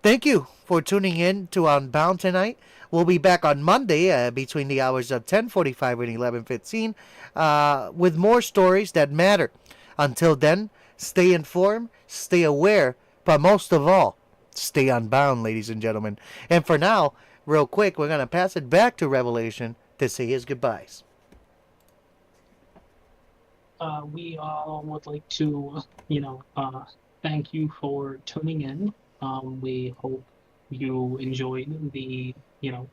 Thank you for tuning in to Unbound tonight. We'll be back on Monday between the hours of 10:45 and 11:15 with more stories that matter. Until then, stay informed, stay aware, but most of all, stay unbound, ladies and gentlemen. And for now, real quick, we're going to pass it back to Revelation to say his goodbyes. We all would like to, thank you for tuning in. We hope you enjoyed the,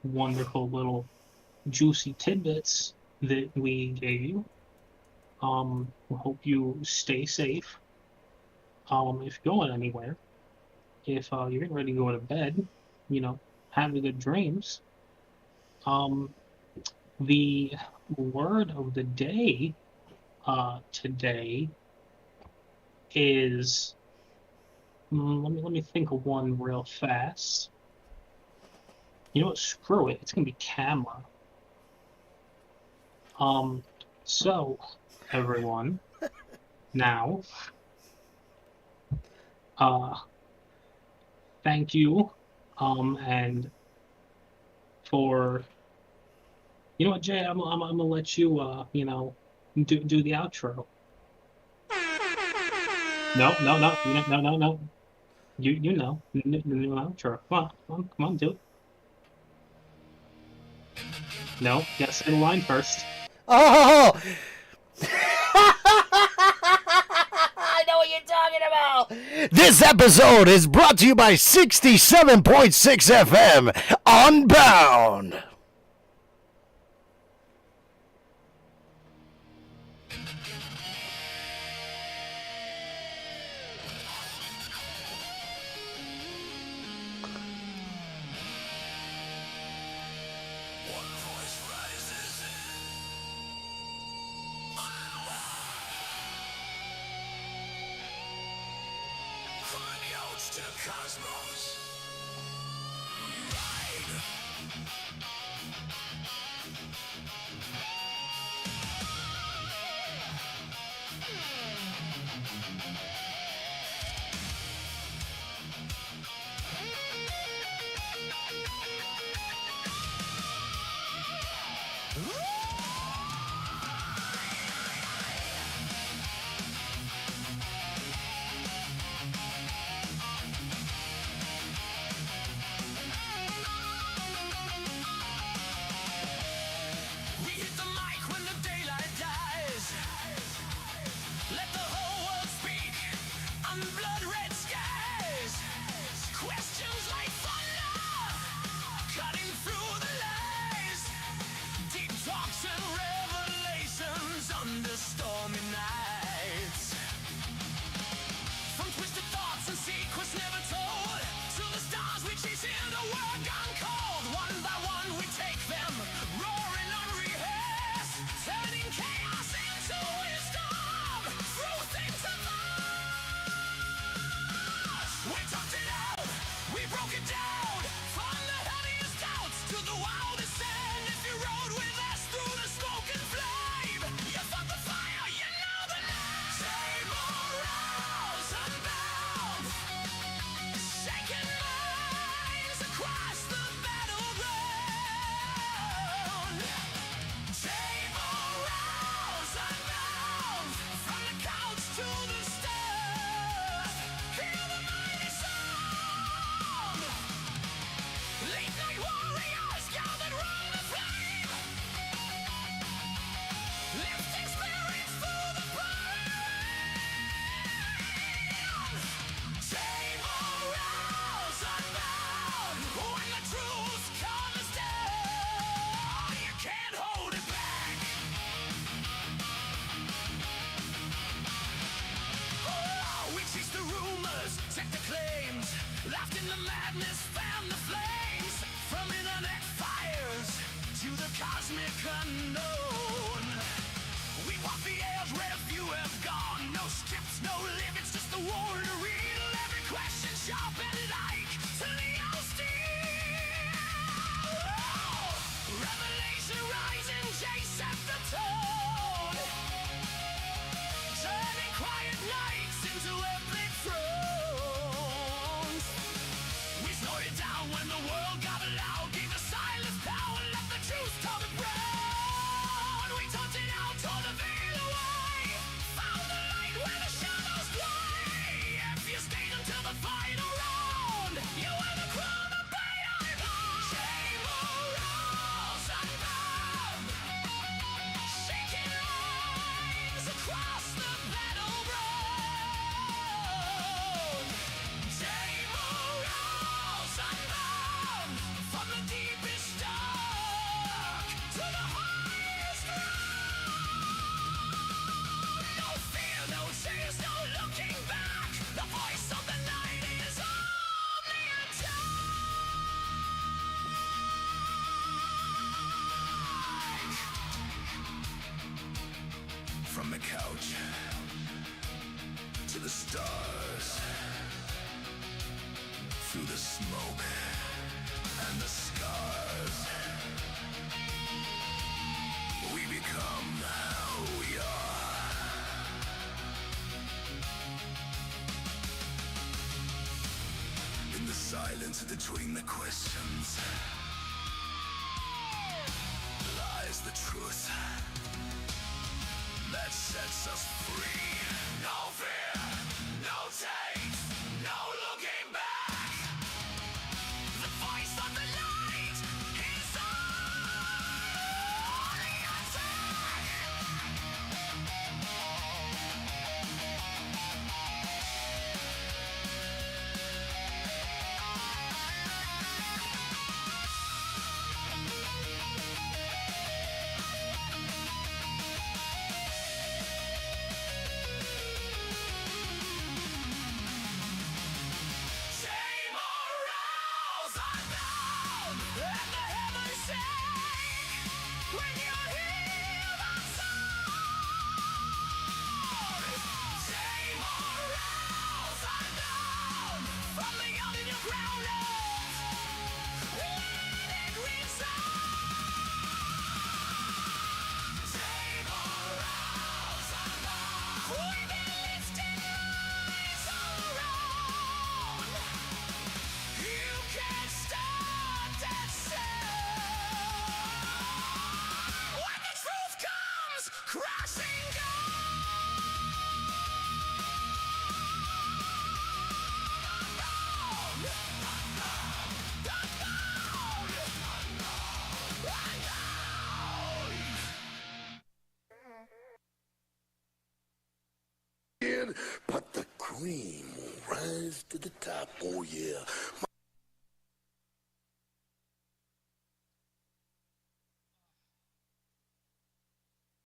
wonderful little juicy tidbits that we gave you. We hope you stay safe. If you're going anywhere, if you're getting ready to go to bed, have good dreams. The word of the day today is let me think of one real fast. You know what? Screw it. It's gonna be camera. So, everyone, now, thank you, and for, you know what, Jay, I'm gonna let you, you know, do the outro. No, no, no, no, no, no, no. You know, the new outro. Come on, do it. No, you gotta say the line first. Oh! I know what you're talking about. This episode is brought to you by 67.6 FM Unbound. To cosmos. We hit the mic when the daylight dies. Let the whole world speak on blood red skies. Questions like thunder, cutting through the lies. Deep talks and revelations under stormy nights. From twisted thoughts and secrets never told, to the stars we chase in a world gone cold. One by one we take them, roaring unrehearsed, turning chaos into wisdom, truth into us. We talked it out, we broke it down, from the heaviest doubts to the wildest sand. If you rode with us through the smoke and flame, you fought the fire, you know the name. Jey Morales, Unbound, shaking minds across the battleground. Jey Morales, Unbound, from the couch to the stars, hear the mighty song. Late night warriors gathered round the flame, lifting spirits through the brain. Jey Morales, Unbound, when the truth comes down, you can't hold it back. Oh, we chased the rumors, checked the claims, laughed in the madness, fanned the flames. From internet fires to the cosmic unknown, we walk the edge where few have gone. No scripts, no limits, just the war to read. Every question sharp and like to Leo Steel. Revelation rising, Jay set the tone, turning quiet nights into epic thrones. We slowed it down when the world got loud, gave the silence power, let the truth tell the ground. We talked it out, tore the veil away, found the light where the shadows play. If you stayed until the final round, you were the crown of behind. Jey Morales, Unbound, shaking lines across the battleground. Jey Morales, Unbound, from the deepest dark to the highest ground. No fear, no chase, no looking back. The voice of the night is on the attack. From the couch to the stars, through the smoke and the scars. Between the questions lies the truth that sets us free. No fear, no taste, no looking back. The voice of the light is on the attack. Jey Morales, Unbound, and the heavens shake when you hear the sound. Jey Morales, Unbound, from the underground earth, let it resound. Jey Morales, Unbound, we've been lifting eyes around. You can't stop that sound. When the truth comes crashing down, but the cream will rise to the top. Oh yeah.